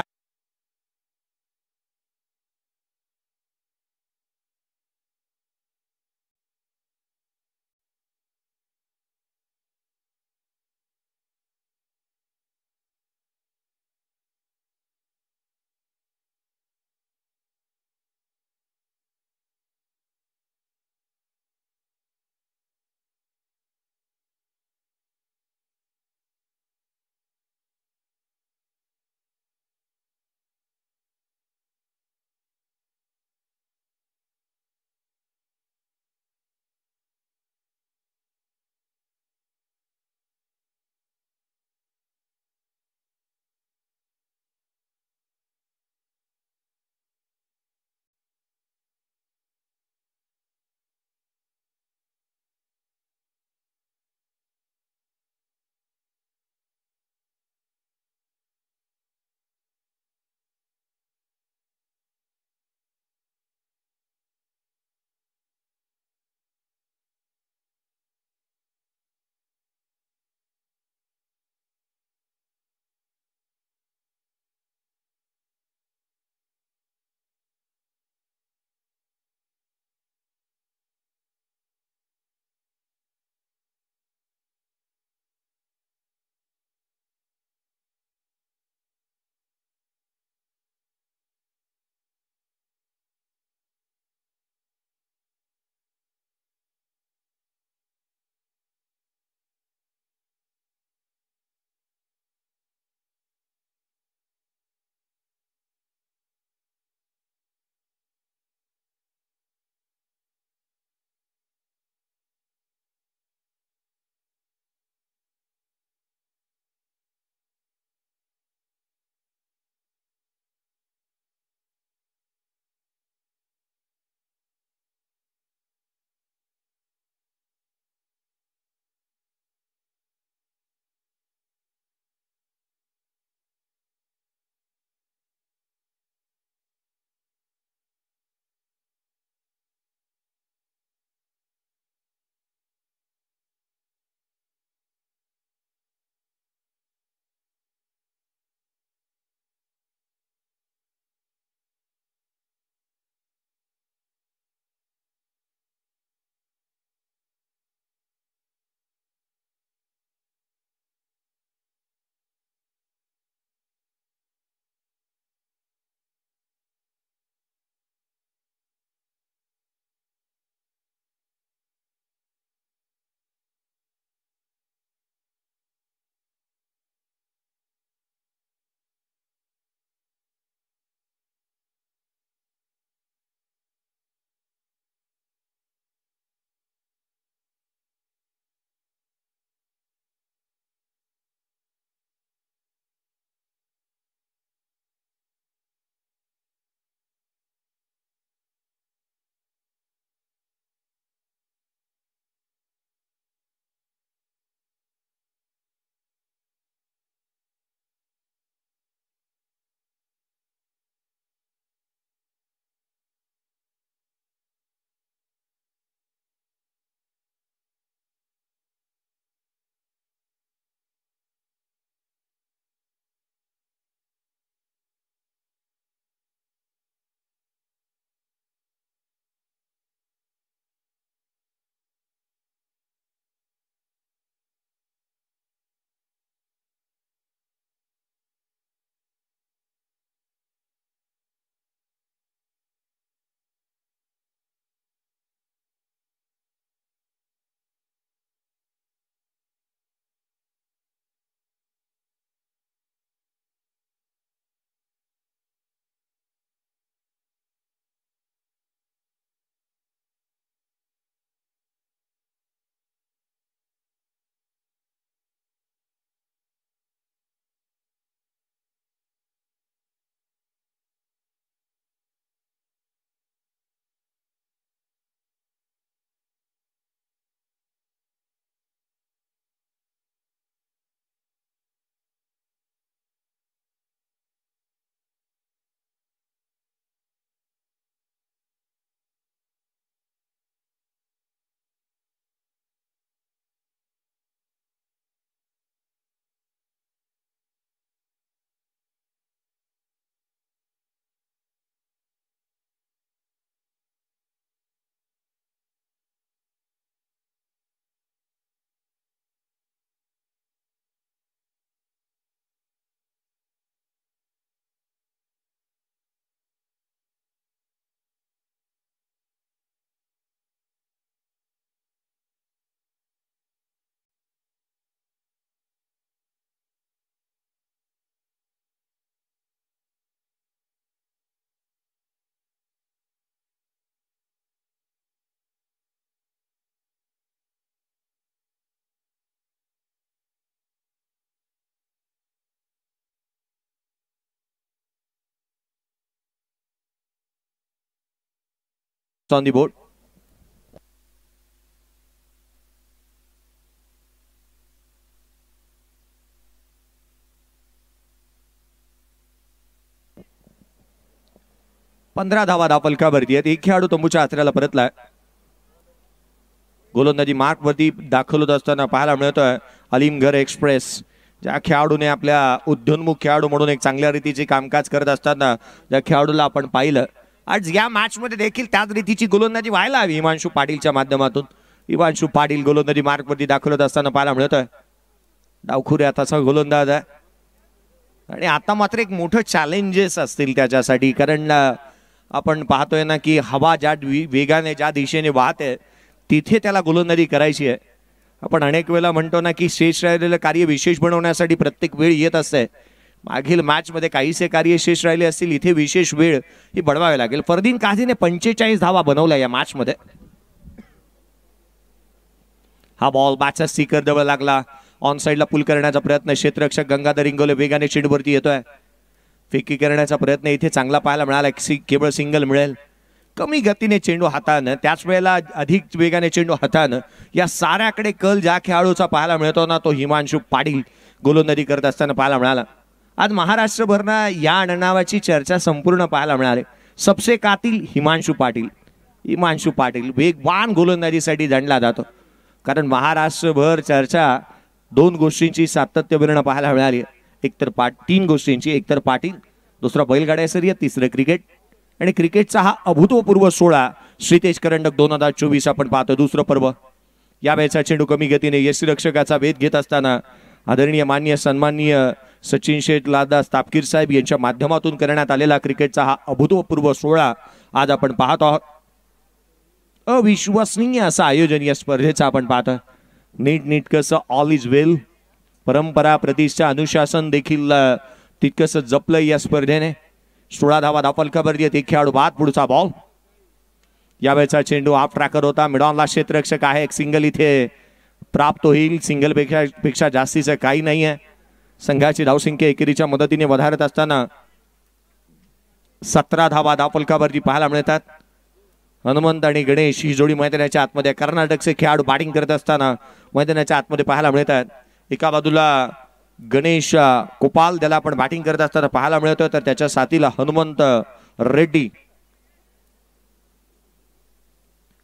On the board. पंधरा धावा फलकावरती आहेत. एक खेळाडू तंबूच्या आचऱ्याला परतलाय. गोलंदाजी मार्क वरती दाखल होत असताना पाहायला मिळतोय अलीमगढ़ एक्सप्रेस. ज्या खेळाडूने आपल्या उद्योन्मुख खेळाडू म्हणून एक चांगल्या रीतीचे कामकाज करत असताना ज्या खेळाडूला आपण पाहिलं, आज या मॅच मध्ये देखील त्याच रीतीची गोलंदाजी व्हायला हवी हिमांशू पाटीलच्या माध्यमातून. हिमांशू पाटील गोलंदाजी मार्क वरती दाखल होत असताना पाहायला मिळतोय. डावखुरे आताचा गोलंदाज आहे आणि आता मात्र एक मोठं चॅलेंजेस असतील त्याच्यासाठी, कारण आपण पाहतोय ना की हवा ज्या वेगाने ज्या दिशेने वाहते तिथे त्याला गोलंदाजी करायची आहे. आपण अनेक वेळेला म्हणतो ना की शेष राहिलेलं कार्य विशेष बनवण्यासाठी प्रत्येक वेळ येत असते. मागील मॅच मध्ये काहीसे कार्य शेष राहिले असतील, इथे विशेष वेळ ही बनवावी लागेल. फरदीन काझीने 45 धावा बनवल्या या मॅच मध्ये. हा बॉल बॅटचा स्टिकर जवळ लागला. ऑन साइडला पुल करण्याचा प्रयत्न, क्षेत्ररक्षक गंगाधर इंगोले वेगाने चेंडूवरती येतोय. फेकी करण्याचा प्रयत्न इथे चांगला पाहायला मिळाला. केवळ सिंगल मिळेल. कमी गतीने चेंडू हातानं, त्याच वेळेला अधिक वेगाने चेंडू हातानं, या साऱ्याकडे कल ज्या खेळाडूचा पाहायला मिळतो ना तो हिमांशू पाटील गोलंदाजी करत असताना पाहायला मिळाला. आज महाराष्ट्रभरना या नावाची चर्चा संपूर्ण पाहायला मिळाली. सबसे कातिल हिमांशू पाटील. हिमांशू पाटील वेगवान गोलंदाजीसाठी जाणला जातो, कारण महाराष्ट्रभर चर्चा दोन गोष्टींची सातत्यपूर्ण पाहायला मिळाली. एकतर तीन गोष्टींची, एकतर पाटील, दुसरा बैलगाड्या शर्यत, तिसरं क्रिकेट. आणि क्रिकेटचा हा अभूतपूर्व 16 श्रीतेज करंडक 2024 आपण पाहतो. दुसरं पर्व. या वेळेचा चेंडू कमी गतीने यष्टीरक्षकाचा वेध घेत असताना आदरणीय माननीय सन्माननीय सचिन शेठ लालदास तापकीर साहेब यांच्या माध्यमातून करण्यात आलेला क्रिकेटचा हा अभूतपूर्व 16 आज आपण पाहत आहोत. अविश्वसनीय असं आयोजन या स्पर्धेचं आपण पाहतो. नीटनेटकंसं ऑल इज वेल. परंपरा प्रतिष्ठा अनुशासन देखील तितकंसं जपलं या स्पर्धेने. 16 धावा फलकावरती आहेत. एक खेळाडू बाद. पुढचा बॉल. यावेळेचा चेंडू ऑफ ट्रॅकर होता. मिडॉनला क्षेत्ररक्षक आहे. एक सिंगल इथे प्राप्त होईल. सिंगल पेक्षा जास्तीचं काही नाही आहे. संघाची धावसंख्या एकेरीच्या मदतीने वधारत असताना 17 धावा फलकावरती पाहायला मिळतात. हनुमंत आणि गणेश ही जोडी मैदानाच्या आतमध्ये, कर्नाटकचे खेळाडू बॅटिंग करत असताना मैदानाच्या आतमध्ये पाहायला मिळतात. एका बाजूला गणेश कोपाल त्याला आपण बॅटिंग करत असताना पाहायला मिळतोय, तर त्याच्या साथीला हनुमंत रेड्डी.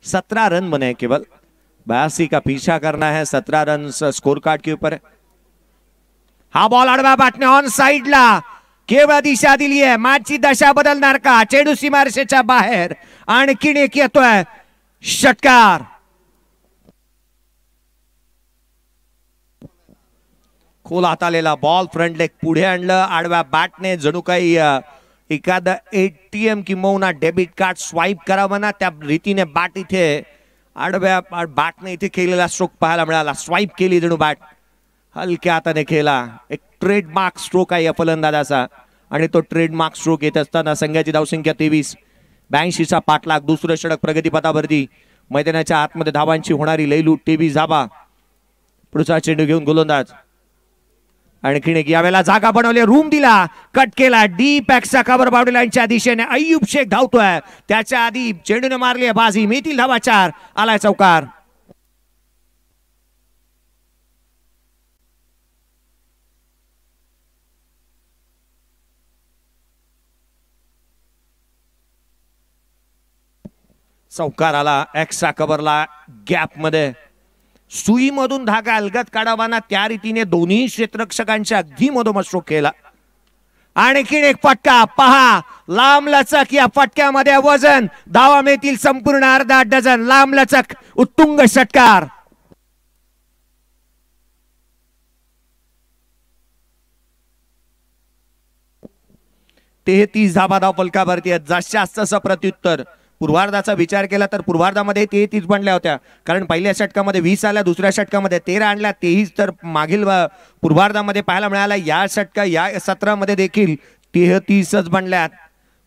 17 रन बने केवल. 82 का पीछा करना है. 17 रन स्कोर कार्ड के ऊपर. हा बॉल आडव्या बॅटने ऑन साइडला केवळ दिशा दिली आहे. मॅचची दशा बदलणार का? चेंडू सीमारेषेच्या बाहेर. आणखीन एक येतोय षटकार. खोल हातालेला बॉल फ्रंट लेग पुढे आणलं. आडव्या बॅटने जणू काही एखादा ATM किंवा डेबिट कार्ड स्वाईप करावं ना त्या रीतीने बॅट इथे आडव्या बॅटने इथे केलेला स्ट्रोक पाहायला मिळाला. स्वाईप केली जणू बॅट. हलक्या हाताने खेळला. एक ट्रेडमार्क स्ट्रोक आहे या फलंदाजाचा आणि तो ट्रेडमार्क स्ट्रोक येत असताना संघाची धावसंख्या 23. 82चा पाठलाग. दुसरं षटक प्रगतीपथावरती. मैदानाच्या आतमध्ये धावांची होणारी लयलूट. 23 धावा. पुढचा चेंडू घेऊन गोलंदाज. आणखीन एक यावेळेला जागा बनवली. रूम दिला. कट केला. डीप एक्सचा कव्हर बाउंड्री लाईनच्या दिशेने अय्यूब शेख धावतोय. त्याच्या आधी चेंडूने मारली बाजी. मिळतील धावा 4. आलाय चौकार. चौकार आला. एक्सचा कव्हरला गॅप मध्ये. सुईमधून धागा अलगद काढावा ना त्या रीतीने दोन्ही क्षेत्ररक्षकांच्या अगदी मधोमध स्ट्रोक केला. आणखीन एक फटका पहा. लांब लचक. या फटक्यामध्ये वजन. धावा मिळतील संपूर्ण अर्धा डझन. लांब लचक उत्तुंग षटकार. तेहतीस धावा फलकावरती आहेत. जास्त असं प्रत्युत्तर. पूर्वार्धाचा विचार केला तर पूर्वार्धामध्ये 33 बनल्या होत्या, कारण पहिल्या षटकामध्ये 20 आल्या, दुसऱ्या षटकामध्ये 13 आणल्या. 23 तर मागील पूर्वार्धामध्ये पाहायला मिळाला. या सत्रामध्ये देखील 33च बनल्यात.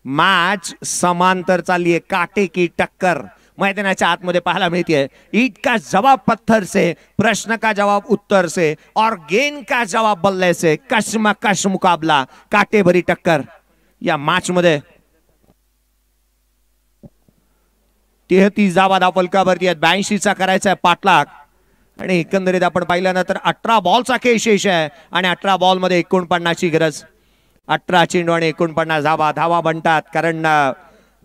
मॅच समांतर चालली आहे. काटे की टक्कर मैदानाच्या आतमध्ये पाहायला मिळते. ईट का जवाब पत्थर से, प्रश्न का जवाब उत्तर से और गेंद का जवाब बल्ले से. कशमकश मुकाबला, काटे भरी टक्कर या मॅच मध्ये. 33 धावा धाव फलकावरती आहेत. 82चा करायचा आहे पाठलाग. आणि एकंदरीत आपण पाहिल्यानंतर 18 बॉलचा खेळ शेष आहे आणि 18 बॉल मध्ये 49ची गरज. 18 चेंडू आणि 49 धावा. धावा बनतात कारण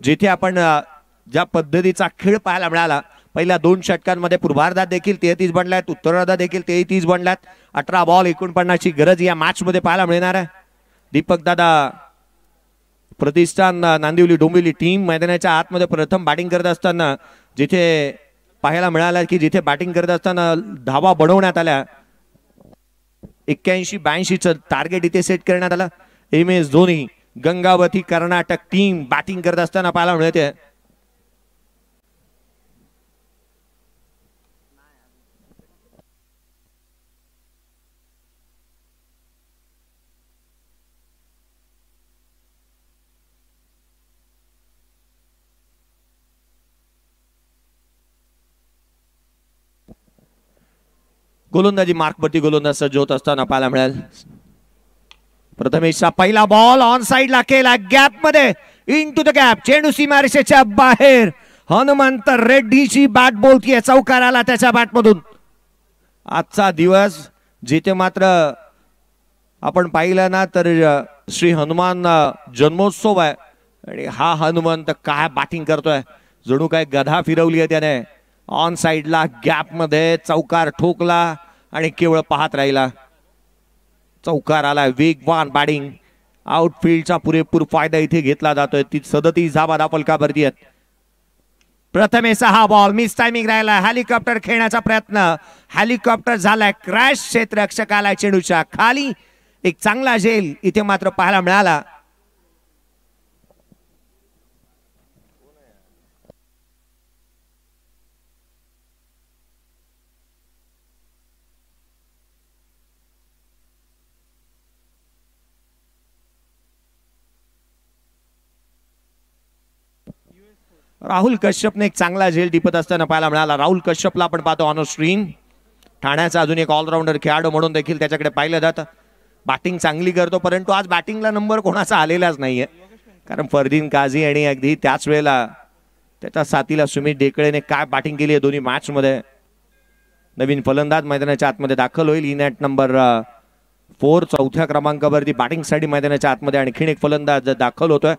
जिथे आपण ज्या पद्धतीचा खेळ पाहायला मिळाला पहिल्या 2 षटकांमध्ये पूर्वार्धात देखील 33 बनल्यात, उत्तरार्धात देखील 33 बनल्यात. 18 बॉल 49ची गरज या मॅच मध्ये पाहायला मिळणार आहे. दीपक दादा प्रतिष्ठान नांदिवली डोंबिवली टीम मैदानाच्या आतमध्ये प्रथम बॅटिंग करत असताना जिथे पाहायला मिळाला की जिथे बॅटिंग करत असताना धावा बनवण्यात आल्या. 81-82चं टार्गेट इथे सेट करण्यात आलं. MS Dhoni Gangavati Karnataka team batting करत असताना पाहायला मिळते. गोलंदाजी मार्कवरती गोलंदाज सज्ज होत असताना पाहायला मिळेल. प्रथमेशचा पहिला बॉल ऑन साइडला केला गॅप मध्ये इन टू द गॅप. चेंडू सीमारेषेच्या बाहेर. हनुमंत रेड्डीची बॅट बोलतीये. चौकार आला त्याच्या बॅटमधून. आजचा दिवस जिथे मात्र आपण पाहिलं ना तर श्री हनुमान जन्मोत्सव आहे आणि हा हनुमंत काय बॅटिंग करतोय. जणू काय गधा फिरवली आहे त्याने. ऑन साइडला गॅप मध्ये चौकार ठोकला आणि केवळ पाहत राहिला. चौकार आला. वेगवान बॅटिंग. आउटफील्डचा पुरेपूर फायदा इथे घेतला जातोय. 37 धावा धाव फलकावरती आहेत. प्रथमेशचा हा बॉल मिस टायमिंग राहिला. हेलिकॉप्टर खेळण्याचा प्रयत्न. हेलिकॉप्टर झालाय क्रॅश. क्षेत्ररक्षकाला चेंडूच्या खाली. एक चांगला झेल इथे मात्र पाहायला मिळाला. राहुल कश्यपने एक चांगला झेल टिपत असताना पाहायला मिळाला. राहुल कश्यपला आपण पाहतो ऑन स्ट्रीम. ठाण्याचा अजून एक ऑलराऊंडर खेळाडू म्हणून देखील त्याच्याकडे पाहिलं जातं. बॅटिंग चांगली करतो परंतु आज बॅटिंगला नंबर कोणाचा आलेलाच नाहीये. कारण फरदीन काझी आणि अगदी त्याच वेळेला त्याच्या साथीला सुमित ढेकळेने काय बॅटिंग केली आहे दोन्ही मॅच मध्ये. नवीन फलंदाज मैदानाच्या आतमध्ये दाखल होईल. इनॅट नंबर 4 चौथ्या क्रमांकावरती बॅटिंग साठी मैदानाच्या आतमध्ये आणखीन एक फलंदाज दाखल होतोय.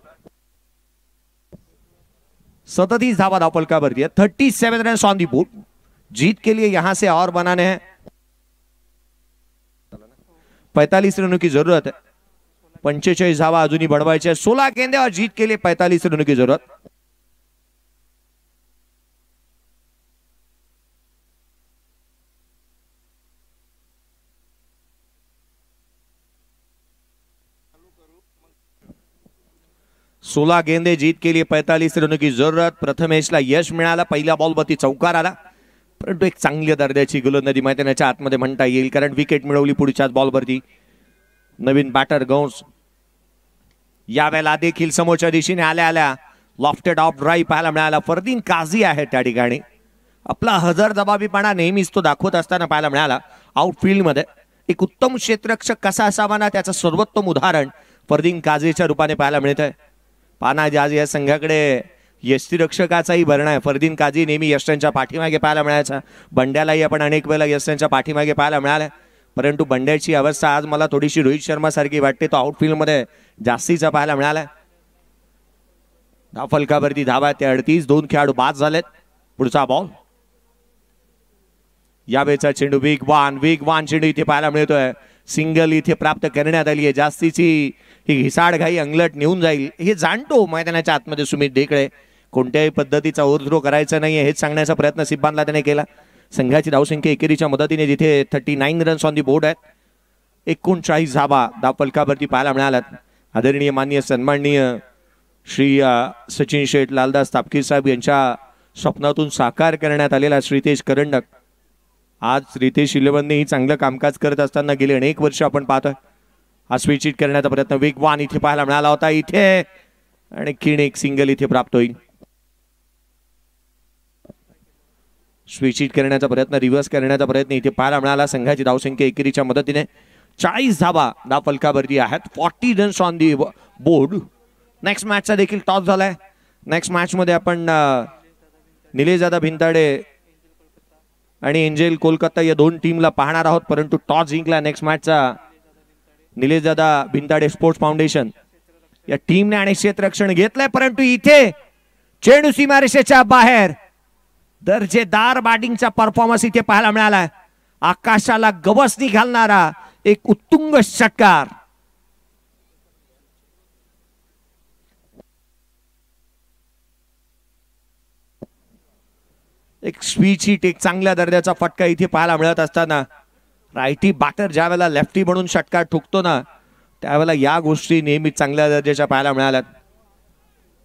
37 धावा धाव फलकावरती है. 37 रन ऑन दी बोर्ड. जीत के लिए यहां से और बनाने हैं. 45 रनों की जरूरत है. 45 धावा अजूनही बढ़वायचे. 16 गेंदे और जीत के लिए 45 रनों की जरूरत. सोलह गेंदे जीत के लिए 45 रनों की जरूरत. प्रथमेशला यश मिळाला. पहिल्या बॉलवरती चौकार आला परंतु एक चांगल्या दर्जाची गोलंदाजी मैदानाच्या आतमध्ये म्हणता येईल कारण विकेट मिळवली पुढच्याच बॉलवरती. नवीन बॅटर गौस यावेळेला देखील समोरच्या दिशेने आल्या आल्या लॉफ्टेड ऑफ ड्राईव्ह पाहायला मिळाला. फरदीन काझी आहे त्या ठिकाणी. आपला हजरजबाबीपणा नेहमीच तो दाखवत असताना पाहायला मिळाला. आउटफील्ड मध्ये एक उत्तम क्षेत्ररक्षक कसा असावा ना त्याचं सर्वोत्तम उदाहरण फरदीन काझीच्या रूपाने पाहायला मिळत आहे. पानाजी आज या संघाकडे यष्टीरक्षकाचाही भरणा आहे. फरदीन काझी नेहमी यष्टांच्या पाठीमागे पाहायला मिळायचा. बंड्यालाही आपण अनेक वेळेला यष्टांच्या पाठीमागे पाहायला मिळालं परंतु बंड्याची अवस्था आज मला थोडीशी रोहित शर्मा सारखी वाटते. तो आउटफील्ड मध्ये जास्तीचा पाहायला मिळाला. धाव फलकावरती धावा 38. 2 खेळाडू बाद झालेत. पुढचा बॉल. यावेळेचा चेंडू वेगवान चेंडू इथे पाहायला मिळतोय. सिंगल इथे प्राप्त करण्यात आली आहे. जास्तीची ही घिसाडघाई अंगलट नेऊन जाईल हे जाणतो मैदानाच्या आतमध्ये सुमित ढेकळे. कोणत्याही पद्धतीचा ओव्हरथ्रो करायचा नाहीये हेच सांगण्याचा प्रयत्न सिब्बानला त्याने केला. संघाची धावसंख्या एकेरीच्या मदतीने जिथे 39 रन्स ऑन दी बोर्ड आहेत. 39 धावा धाव फलकावरती पाहायला मिळाल्यात. आदरणीय माननीय सन्माननीय श्री सचिन शेठ लालदास तापकीर साहेब यांच्या स्वप्नातून साकार करण्यात आलेला श्रीतेश करंडक आज रितेश इलेव्हनने ही चांगलं कामकाज करत असताना गेली अनेक वर्ष आपण पाहतोय. हा स्विच हिट करण्याचा प्रयत्न वेगवान इथे पाहायला मिळाला होता. इथे आणि किण एक सिंगल इथे प्राप्त होईल. स्विच हिट करण्याचा प्रयत्न रिव्हर्स करण्याचा प्रयत्न इथे पाहायला मिळाला. संघाची धावसंख्या एकेरीच्या मदतीने 40 धावा धाव फलकावरती आहेत. 40 runs on the board. Next मॅचचा देखील टॉस झालाय. नेक्स्ट मॅच मध्ये आपण निलेश दादा भिंताडे आणि एंजेल कोलकाता या दोन टीमला पाहणार आहोत, परंतु टॉस जिंकला नेक्स्ट मॅचचा निलेश दादा भिंताडे स्पोर्ट्स फाउंडेशन या टीमने आणि क्षेत्ररक्षण घेतलंय, परंतु इथे चेंडू सीमारेषेच्या बाहेर. दर्जेदार बॅटिंगचा परफॉर्मन्स इथे पाहायला मिळालाय. आकाशाला गवसणी घालणारा एक उत्तुंग षटकार. एक स्विच हिट, एक चांगल्या दर्जाचा फटका इथे पाहायला मिळत असताना रायटी बॅटर ज्या वेळेला लेफ्टी म्हणून षटकार ठोकतो ना, त्यावेळेला या गोष्टी नेहमी चांगल्या दर्जाच्या पाहायला मिळाल्यात.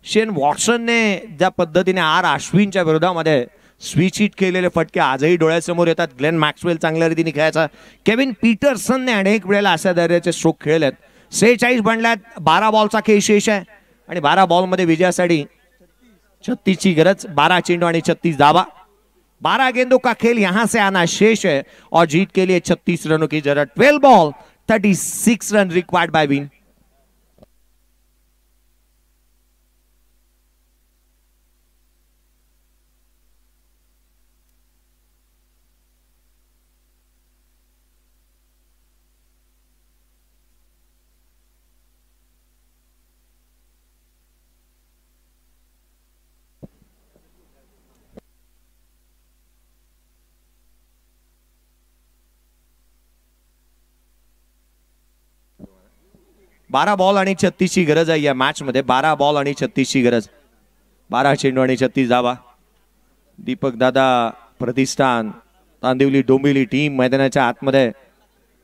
शेन वॉटसनने ज्या पद्धतीने आर अश्विनच्या विरोधामध्ये स्विच हिट केलेले फटके आजही डोळ्यासमोर येतात. ग्लेन मॅक्सवेल चांगल्या रीतीने खेळायचा. केविन पीटरसनने अनेक वेळेला अशा दर्जाचे स्ट्रोक खेळलेत. 46 बनल्यात. 12 बॉलचा खेळ शेष आहे आणि 12 बॉलमध्ये विजयासाठी 36 ची गरज. 12 चेंडू आणि 36 धावा. 12 गेंदों का खेल यहां से आना शेष है और जीत के लिए 36 रनों की जरूरत. 12 ball 36 run required by win. बारा बॉल आणि 36 ची गरज आहे या मॅच मध्ये. 12 बॉल आणि 36 ची गरज. 12 चेंडू आणि 36 धावा. दीपक दादा प्रतिष्ठान तांदिवली डोंबिवली टीम मैदानाच्या आतमध्ये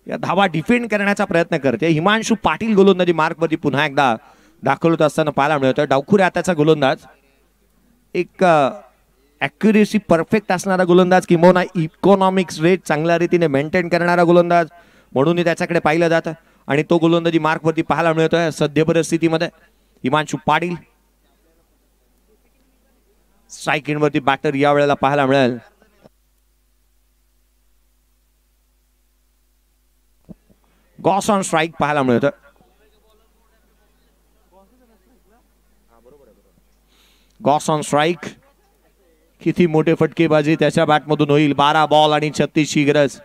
या धावा डिफेंड करण्याचा प्रयत्न करते. हिमांशु पाटील गोलंदाजी मार्कवरती पुन्हा एकदा दाखल होत असताना पाहायला मिळतोय. डावखुरे हाताचा गोलंदाज, एक ॲक्युरेसी परफेक्ट असणारा गोलंदाज, किंबहुना इकॉनॉमिक्स रेट चांगल्या रीतीने मेंटेन करणारा गोलंदाज म्हणून त्याच्याकडे पाहिलं जातं आणि तो गोलंदाजी मार्कवरती पाहायला मिळतोय सध्या परिस्थितीमध्ये. हिमांशु पाटील स्ट्राईक एंडवरती बॅटर या वेळेला पाहायला मिळेल. गॉस ऑन स्ट्राईक पाहायला मिळतोय. Gauss on strike. किती मोठे फटकेबाजी त्याच्या बॅटमधून होईल. 12 बॉल आणि 36 ची गरज.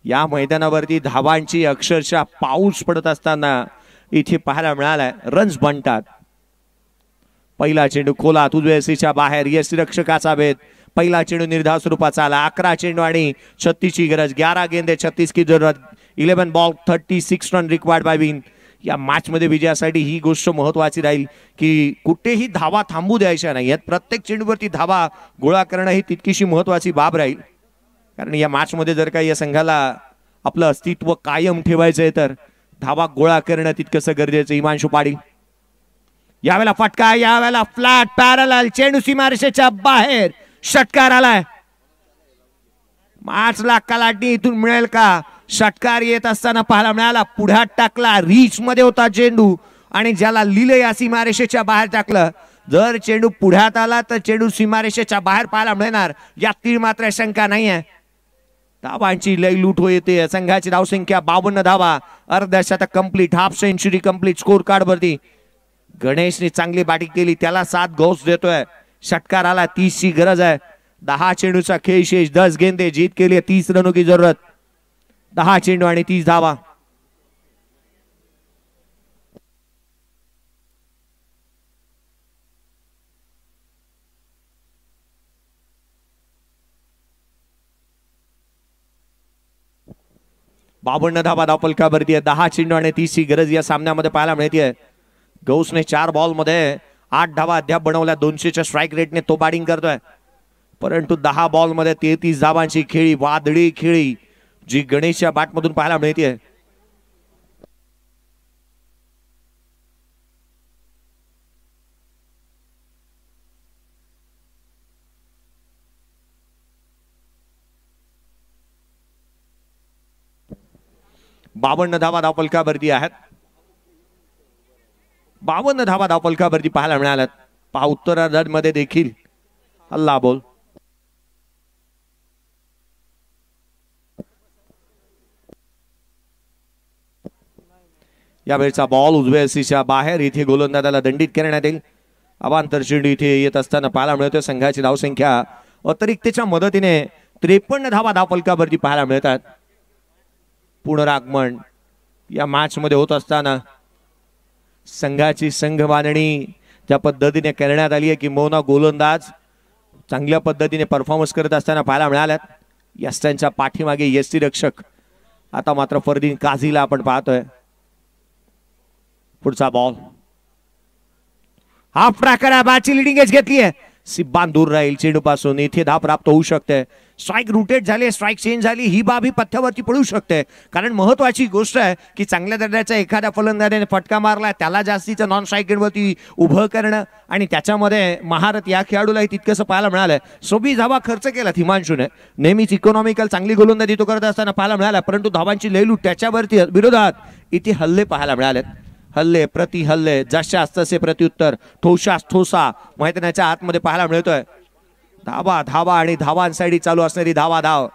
या मैदानावरती धावांची अक्षरशः पाऊस पडत असताना इथे पाहायला मिळालाय. रन्स बनतात. पहिला चेंडू खोलात उजव्या सीच्या बाहेर. यष्टिरक्षकाचा भेद. पहिला चेंडू निर्धाव स्वरूपाचा आला. 11 चेंडू आणि 36 ची गरज. 11 गेंदे 36 की जरूरत. 11 ball 36 run required by win. या मॅच मध्ये विजयासाठी ही गोष्ट महत्वाची राहील की कुठेही धावा थांबू द्यायच्या नाही आहेत. प्रत्येक चेंडूवरती धावा गोळा करणं ही तितकीशी महत्वाची बाब राहील. कारण या मॅच मध्ये जर का या संघाला आपलं अस्तित्व कायम ठेवायचंय तर धावा गोळा करणं तितकंसं गरजेचं. हिमांशु पाटील यावेळेला फटका. यावेळेला फ्लॅट पॅरलल चेंडू सीमारेषेच्या बाहेर. षटकार आलाय. मॅचला कलाटणी इथून मिळेल का? षटकार येत असताना पाहायला मिळाला. पुढ्यात टाकला. रीच मध्ये होता चेंडू आणि ज्याला लिले या सीमारेषेच्या बाहेर टाकलं. जर चेंडू पुढ्यात आला तर चेंडू सीमारेषेच्या बाहेर पाहायला मिळणार यातील मात्र शंका नाही आहे. धावांची लई लूट हो येते. संघाची धावसंख्या 52 धावा. अर्धशतक complete. Half century complete. Score card वरती गणेशने चांगली बॅटिंग केली. त्याला 7 गौस देतोय. षटकार आला. 30 ची गरज आहे. 10 चेंडूचा खेळ शेष. 10 गेंदे. जीत के लिए 30 रनों की जरूरत. 10 चेंडू आणि 30 धावा. बावन्न धावा धावफलकावरती आहे. 10 चेंडू आणि 30 ची गरज या सामन्यामध्ये पाहायला मिळते. गौसने 4 बॉल मध्ये 8 धावा अद्याप बनवल्या. 200च्या स्ट्राईक रेटने तो बॅटिंग करतोय. परंतु 10 बॉल मध्ये 33 धावांची खेळी, वादळी खेळी जी गणेशच्या बॅटमधून पाहायला मिळते. बावन्न धावा धावफलकावरती आहेत. 52 धावा धावफलकावरती पाहायला मिळाल्यात. पहा उत्तरार्धामध्ये देखील हल्ला बोल. यावेळचा बॉल उजव्या सीच्या बाहेर. इथे गोलंदाजाला दंडित करण्यात येईल. अवांतर चेंडू इथे येत असताना पाहायला मिळतोय. संघाची धावसंख्या अतिरिक्तच्या मदतीने 53 धावा धावफलकावरती पाहायला मिळतात. पुनरागमन या मॅच मध्ये होत असताना संघाची संघ बांधणी ज्या पद्धतीने करण्यात आली आहे की मोना गोलंदाज चांगल्या पद्धतीने परफॉर्मन्स करत असताना पाहायला मिळाल्यात. यस्त्यांच्या पाठीमागे यष्टी रक्षक. आता मात्र फरदीन काझीला आपण पाहतोय. पुढचा बॉल हाफ ट्रॅकर बॅटची लिडिंग एज घेतली आहे. सिब्बान दूर राहील चेंडूपासून. इथे धाव प्राप्त होऊ शकते. स्ट्राईक रुटेट झाले, स्ट्राईक चेंज झाली, ही बाब ही पथ्यावरती पडू शकते. कारण महत्वाची गोष्ट आहे की चांगल्या दर्जाच्या एखाद्या फलंदाजाने फटका मारला त्याला जास्तीचं नॉन स्ट्राईक गेटवरती उभं करणं आणि त्याच्यामध्ये महारथ या खेळाडूलाही तितकंसं पाहायला मिळालंय. 26 धावा खर्च केला हिमांशूने. नेहमीच इकॉनॉमिकल चांगली गोलंदाजी तो करत असताना पाहायला मिळाला, परंतु धावांची लयलूट त्याच्यावरती विरोधात इथे हल्ले पाहायला मिळालेत. हल्ले प्रति हल्ले, जशास तसे प्रत्युत्तर, ठोशास ठोसा मैदानाच्या आतमध्ये पाहायला मिळतोय. धावा धावा आणि धावांसाठी चालू असणारी धावा धाव.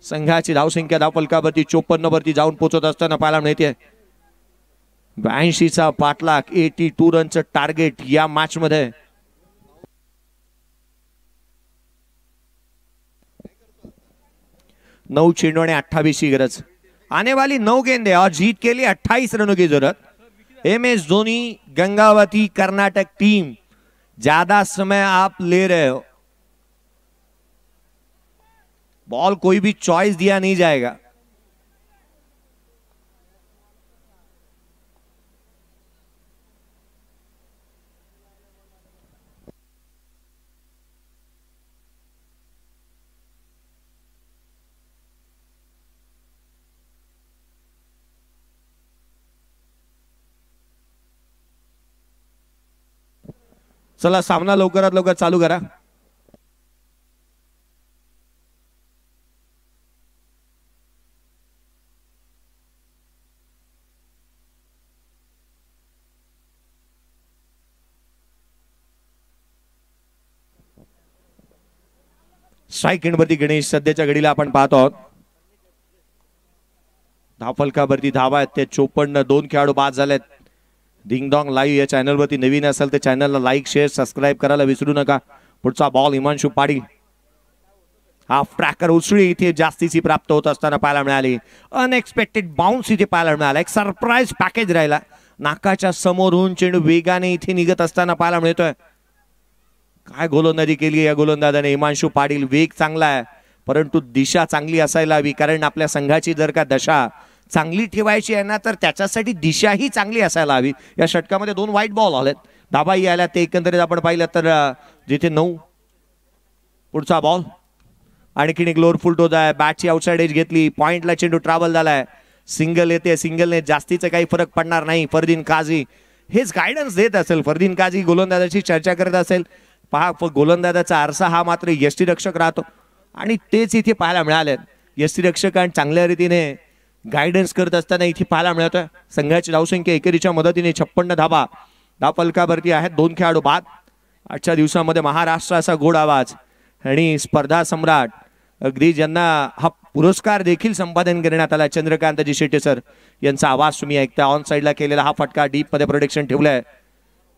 संघाची धावसंख्या धावफलकावरती 54 वरती जाऊन पोहोचत असताना पाहायला मिळते. 82चा पाठलाग, 82 रनचं टार्गेट या मॅच मध्ये. नऊ चेंडू आणि 28 गरज. आने वाली 9 गेंदे और जीत के लिए 28 रनों की जरूरत. MS धोनी, गंगावती, कर्नाटक टीम, ज्यादा समय आप ले रहे हो. बॉल कोई भी चॉइस दिया नहीं जाएगा. चला सामना लवकरात लवकर चालू करा. स्ट्राईक एंडवरती गणेश सध्याच्या घडीला आपण पाहतो आहोत. धावफलकावरती धावा आहेत ते 54. 2 खेळाडू बाद झालेत. डिंगडॉंग लाईव्ह या चॅनलवरती नवीन असेल तर चॅनलला लाईक शेअर सबस्क्राईब करायला विसरू नका. पुढचा ball Himanshu Patil. Half tracker उसळी इथे जास्तीची प्राप्त होत असताना पाहायला मिळाली. अनएक्सपेक्टेड बाउन्स इथे पाहायला मिळाला. एक सरप्राईज पॅकेज राहिला. नाकाच्या समोरून चेंडू वेगाने इथे निघत असताना पाहायला मिळतोय. काय गोलंदाजी केली या गोलंदाजाने हिमांशू पाटील. वेग चांगला आहे परंतु दिशा चांगली असायला हवी, कारण आपल्या संघाची जर का दशा चांगली ठेवायची आहे ना तर त्याच्यासाठी दिशाही चांगली असायला हवी. या षटकामध्ये 2 व्हाईट बॉल आलेत, धाबाही आल्या. ते एकंदरीत आपण पाहिलं तर जिथे 9. पुढचा बॉल आणखीन एक लोअर फुल टोज आहे. बॅटची आउटसाइड एज घेतली. पॉइंटला चेंडू ट्रॅव्हल झालाय. सिंगल येते. सिंगलने जास्तीचा काही फरक पडणार नाही. फरदीन काझी हेच गायडन्स देत असेल. फरदीन काझी गोलंदाजाची चर्चा करत असेल. पहा गोलंदाजाचा आरसा हा मात्र यष्टीरक्षक राहतो आणि तेच इथे पाहायला मिळाले. यष्टीरक्षकांनी चांगल्या रीतीने गायडन्स करत असताना इथे पाहायला मिळतोय. संघाची धावसंख्या एकेरीच्या मदतीने 56 धावा धावफलकावरती आहेत. 2 खेळाडू बाद. आजच्या दिवसामध्ये महाराष्ट्राचा गोड आवाज आणि स्पर्धा सम्राट अगदी ज्यांना हा पुरस्कार देखील संपादन करण्यात आला चंद्रकांतजी शेट्टे सर यांचा आवाज तुम्ही ऐकता. ऑन साईडला केलेला हा फटका डीप मध्ये प्रोटेक्शन ठेवलाय.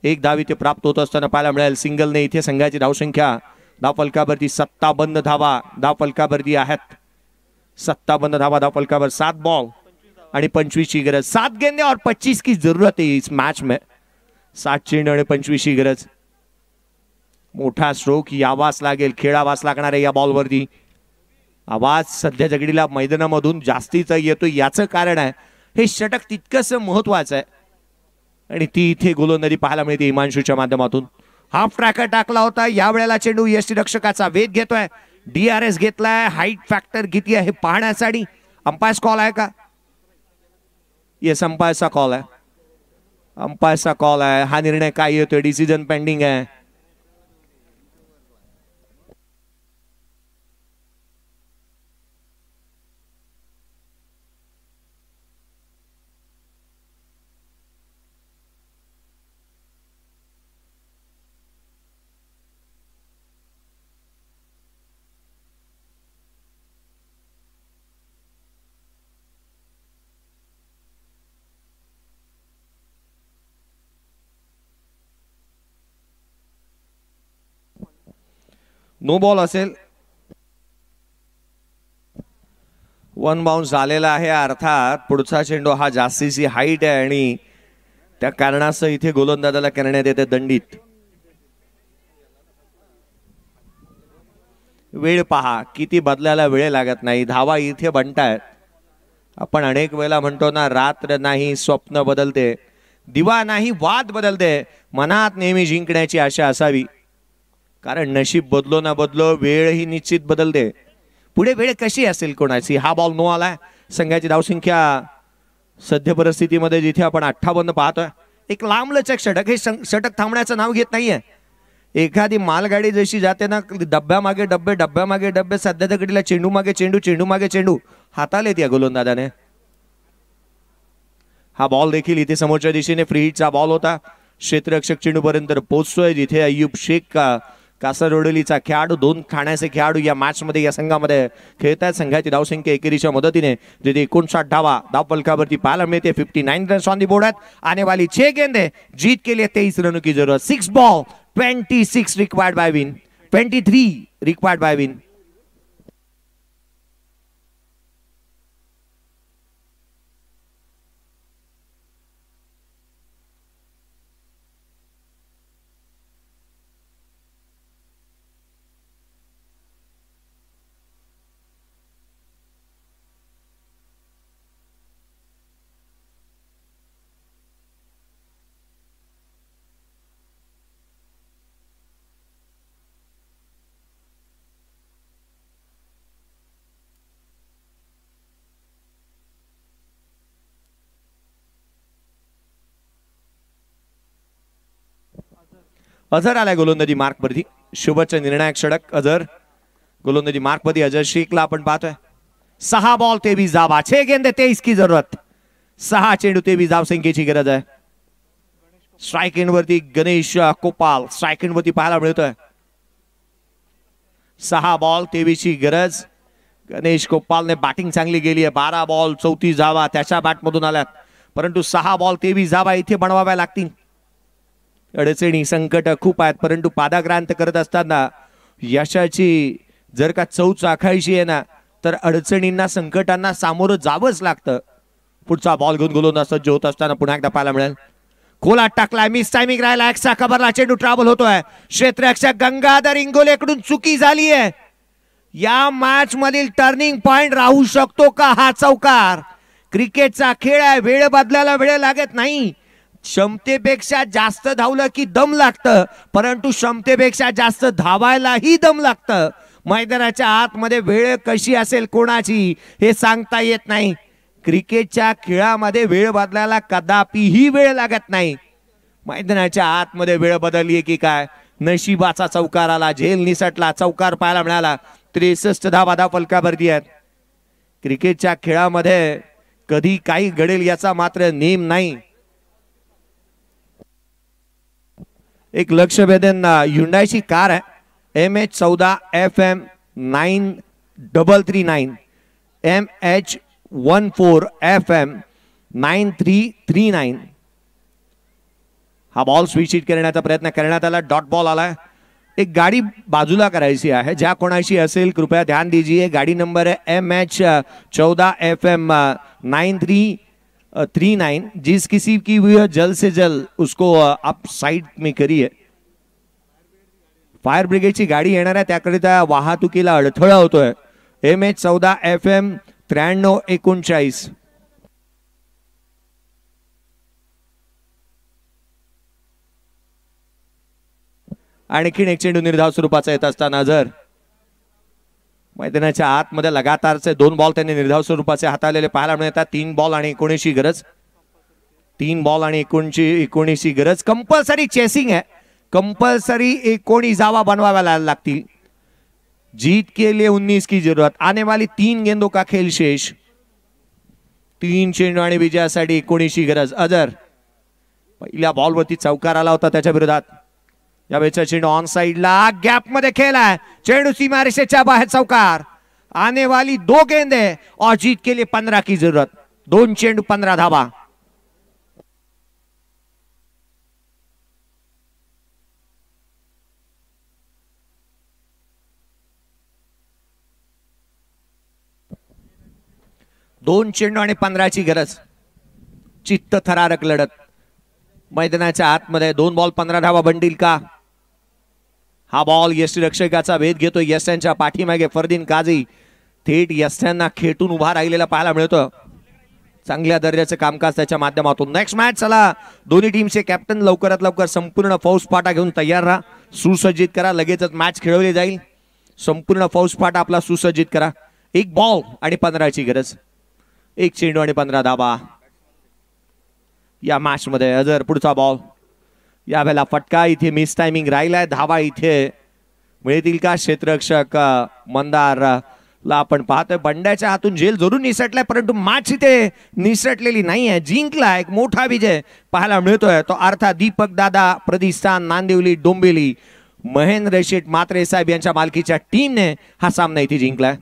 1 धाव इथे प्राप्त होत असताना पाहायला मिळेल. सिंगलने इथे संघाची धावसंख्या धावफलकावरती 57 धावा धावफलकावरती आहेत. 57 धावा धावफलकावर. 7 बॉल आणि 25 की गरज. 7 गेंदे और 25 की जरूरत है इस मैच में. 7 चेंडू आणि 25 की गरज. मोठा स्ट्रोक यावाच लागेल, खेळावाच लागणार आहे या बॉलवरती. आवाज सध्या जगडीला मैदानामधून जास्तीचा येतो. याचं कारण आहे हे षटक तितकंच महत्वाचं आहे आणि ती इथे गोलंदाजी पाहायला मिळते हिमांशूच्या माध्यमातून. हाफ ट्रॅकर टाकला होता. यावेळेला चेंडू यष्टीरक्षकाचा वेध घेतोय. DRS घेतलाय. हाईट फॅक्टर किती आहे पाहण्यासाठी. अंपायर्स कॉल आहे का? येस अंपायरचा कॉल आहे. अंपायरचा कॉल आहे. हा निर्णय काय येतोय? डिसिजन पेंडिंग आहे. नो बॉल असेल. 1 बाउन्स झालेला आहे. अर्थात पुढचा चेंडू हा जास्तीची हाईट आहे आणि त्या कारणासह इथे गोलंदाजाला करण्यात येते दंडित. वेळ पहा किती बदलायला वेळ लागत नाही. धावा इथे बनतायत. आपण अनेक वेळेला म्हणतो ना, रात्र नाही स्वप्न बदलते, दिवा नाही वाद बदलते. मनात नेहमी जिंकण्याची आशा असावी, कारण नशीब बदलो ना बदलो वेळ ही निश्चित बदलते. पुढे वेळ कशी असेल कोणाची. हा बॉल नो आलाय. संघाची धावसंख्या सध्या परिस्थितीमध्ये जिथे आपण 58 पाहतोय, एक लांबलचक षटक. हे षटक थांबण्याचं नाव घेत नाहीये. एखादी मालगाडी जशी जाते ना, डब्या मागे डब्बे डब्या मागे डब्बे, सध्याच्या घडीला चेंडू मागे चेंडू चेंडू मागे चेंडू हातालेत या गोलंदाजाने. हा बॉल देखील इथे समोरच्या दिशेने फ्री हिटचा बॉल होता. क्षेत्ररक्षक चेंडूपर्यंत पोहोचतोय, जिथे अय्यूब शेख कासरवडलीचा खेळाडू, 2 ठाण्याचे खेळाडू या मॅच मध्ये या संघामध्ये खेळतात. संघाची धावसंख्या एकेरीच्या मदतीने जिथे 59 धावा धावफलकावरती पाहायला मिळते. 59 रन्स ऑन दी बोर्ड आहेत. आने वाली 6 गेंदे जीत के लिए 23 रनों की जरूरत. 6 ball 26 required by win, 23 required by win. Azhar आलाय गोलंदाजी मार्कवरती. शुभचं निर्णायक षटक. अझर गोलंदाजी मार्कवरती. अझर शेखला आपण पाहतोय. 6 बॉल 23 धावा, 6 गेंदे 23 की जरूरत. 6 चेंडू 23 धाव संख्येची गरज आहे. स्ट्राइक एंड वरती गणेश कोपाल स्ट्राइक एंड वरती पाहायला मिळतोय. 6 बॉल 23 ची गरज. गणेश कोपालने बॅटिंग चांगली गेली आहे. 12 बॉल 34 धावा त्याच्या बॅटमधून आल्यात, परंतु 6 बॉल 23 धावा इथे बनवाव्या लागतील. अडचणी संकट खूप आहेत, परंतु पादाक्रांत करत असताना यशाची जर का चव चाखायची आहे ना, तर अडचणींना संकटांना सामोरं जावंच लागतं. पुढचा बॉल घेऊन गोलंदाज सज्ज होत असताना पुन्हा एकदा पाहायला मिळेल. खोला टाकलाय, मिस टायमिंग राहिला. एक्स्ट्रा कव्हरला चेंडू ट्रॅव्हल होतोय. क्षेत्ररक्षक गंगाधर इंगोलेकडून चुकी झाली आहे. या मॅच मधील टर्निंग पॉइंट राहू शकतो का हा चौकार. क्रिकेटचा खेळ आहे, वेळ बदलायला वेळ लागत नाही. क्षमतेपेक्षा जास्त धावलं की दम लागतं, परंतु क्षमतेपेक्षा जास्त धावायलाही दम लागतं. मैदानाच्या आतमध्ये वेळ कशी असेल कोणाची हे सांगता येत नाही. क्रिकेटच्या खेळामध्ये वेळ बदलायला कदापिही वेळ लागत नाही. मैदानाच्या आतमध्ये वेळ बदलली की काय, नशिबाचा चौकार आला, झेल निसटला, चौकार पाहायला मिळाला. 63 धावा धावफलकावरती आहेत. क्रिकेटच्या खेळामध्ये कधी काही घडेल याचा मात्र नेम नाही. एक लक्ष वेधन हुंडाईची कार आहे, MH14 FM 9339, MH14 FM 9339. हा बॉल स्विच हिट करण्याचा प्रयत्न करण्यात आला. डॉट बॉल आलाय. एक गाडी बाजूला करायची आहे. ज्या कोणाशी असेल कृपया ध्यान दीजिए. गाड़ी नंबर है MH14 FM 9339. जिस किसी की हुई है जल्द से जल्द उसको आप साइड में करिए. फायर ब्रिगेडची गाडी येणार आहे, त्याकरिता वाहतुकीला अडथळा होतोय. MH14 FM 9339. आणखीन एक चेंडू निर्धाव स्वरूपाचा येत असताना जर मैदानाच्या आतमध्ये लगातारचे 2 बॉल त्यांनी निर्धाव स्वरूपाचे हाताळलेले पाहायला मिळतात. 3 बॉल आणि 19 गरज. 3 बॉल आणि 19 गरज. कंपल्सरी चेसिंग है, कंपल्सरी 19 धावा बनवाव्या लागतील. जीत के लिए 19 की जरूरत. आने वाली 3 गेंदों का खेल शेष. 3 चेंडू आणि विजयासाठी 19 गरज. अजर पहिल्या बॉलवरती चौकार आला होता त्याच्या विरोधात. या वेळचा चेंडू ऑन साइडला गॅप मध्ये खेळलाय. चेंडू सीमारेषेच्या बाहेर चौकार. आने वाली 2 गेंदे और जीत के लिए 15 की जरूरत. 2 चेंडू 15 धावा. 2 चेंडू आणि 15ची गरज. चित्त थरारक लढत मैदानाच्या आतमध्ये. 2 बॉल 15 धावा बनतील का? हा बॉल यष्टीरक्षकाचा भेद घेतो. यष्ट्यांच्या पाठीमागे फरदीन काझी थेट यष्ट्यांना खेटून उभा राहिलेला पाहायला मिळतो. चांगल्या दर्जाचं कामकाज त्याच्या माध्यमातून. Next match. चला दोन्ही टीमचे कॅप्टन लवकरात लवकर संपूर्ण फौजफाटा घेऊन तयार राहा. सुसज्जित करा. लगेचच मॅच खेळवली जाईल. संपूर्ण फौजफाटा आपला सुसज्जित करा. 1 बॉल आणि 15ची गरज. 1 चेंडू आणि 15 धावा या मॅच मध्ये. अजर पुढचा बॉल. यावेळेला फटका. इथे मिस टायमिंग राहिलाय. धावा इथे मिळतील का? क्षेत्ररक्षक मंदार ला आपण पाहतोय बंड्याच्या हातून झेल जरूर निसटलाय, परंतु मॅच इथे निसटलेली नाहीये. जिंकला. एक मोठा विजय पाहायला मिळतोय. तो अर्थात दीपक दादा प्रतिष्ठान नांदिवली डोंबिवली महेंद्र शेठ म्हात्रे साहेब यांच्या मालकीच्या टीमने हा सामना इथे जिंकलाय.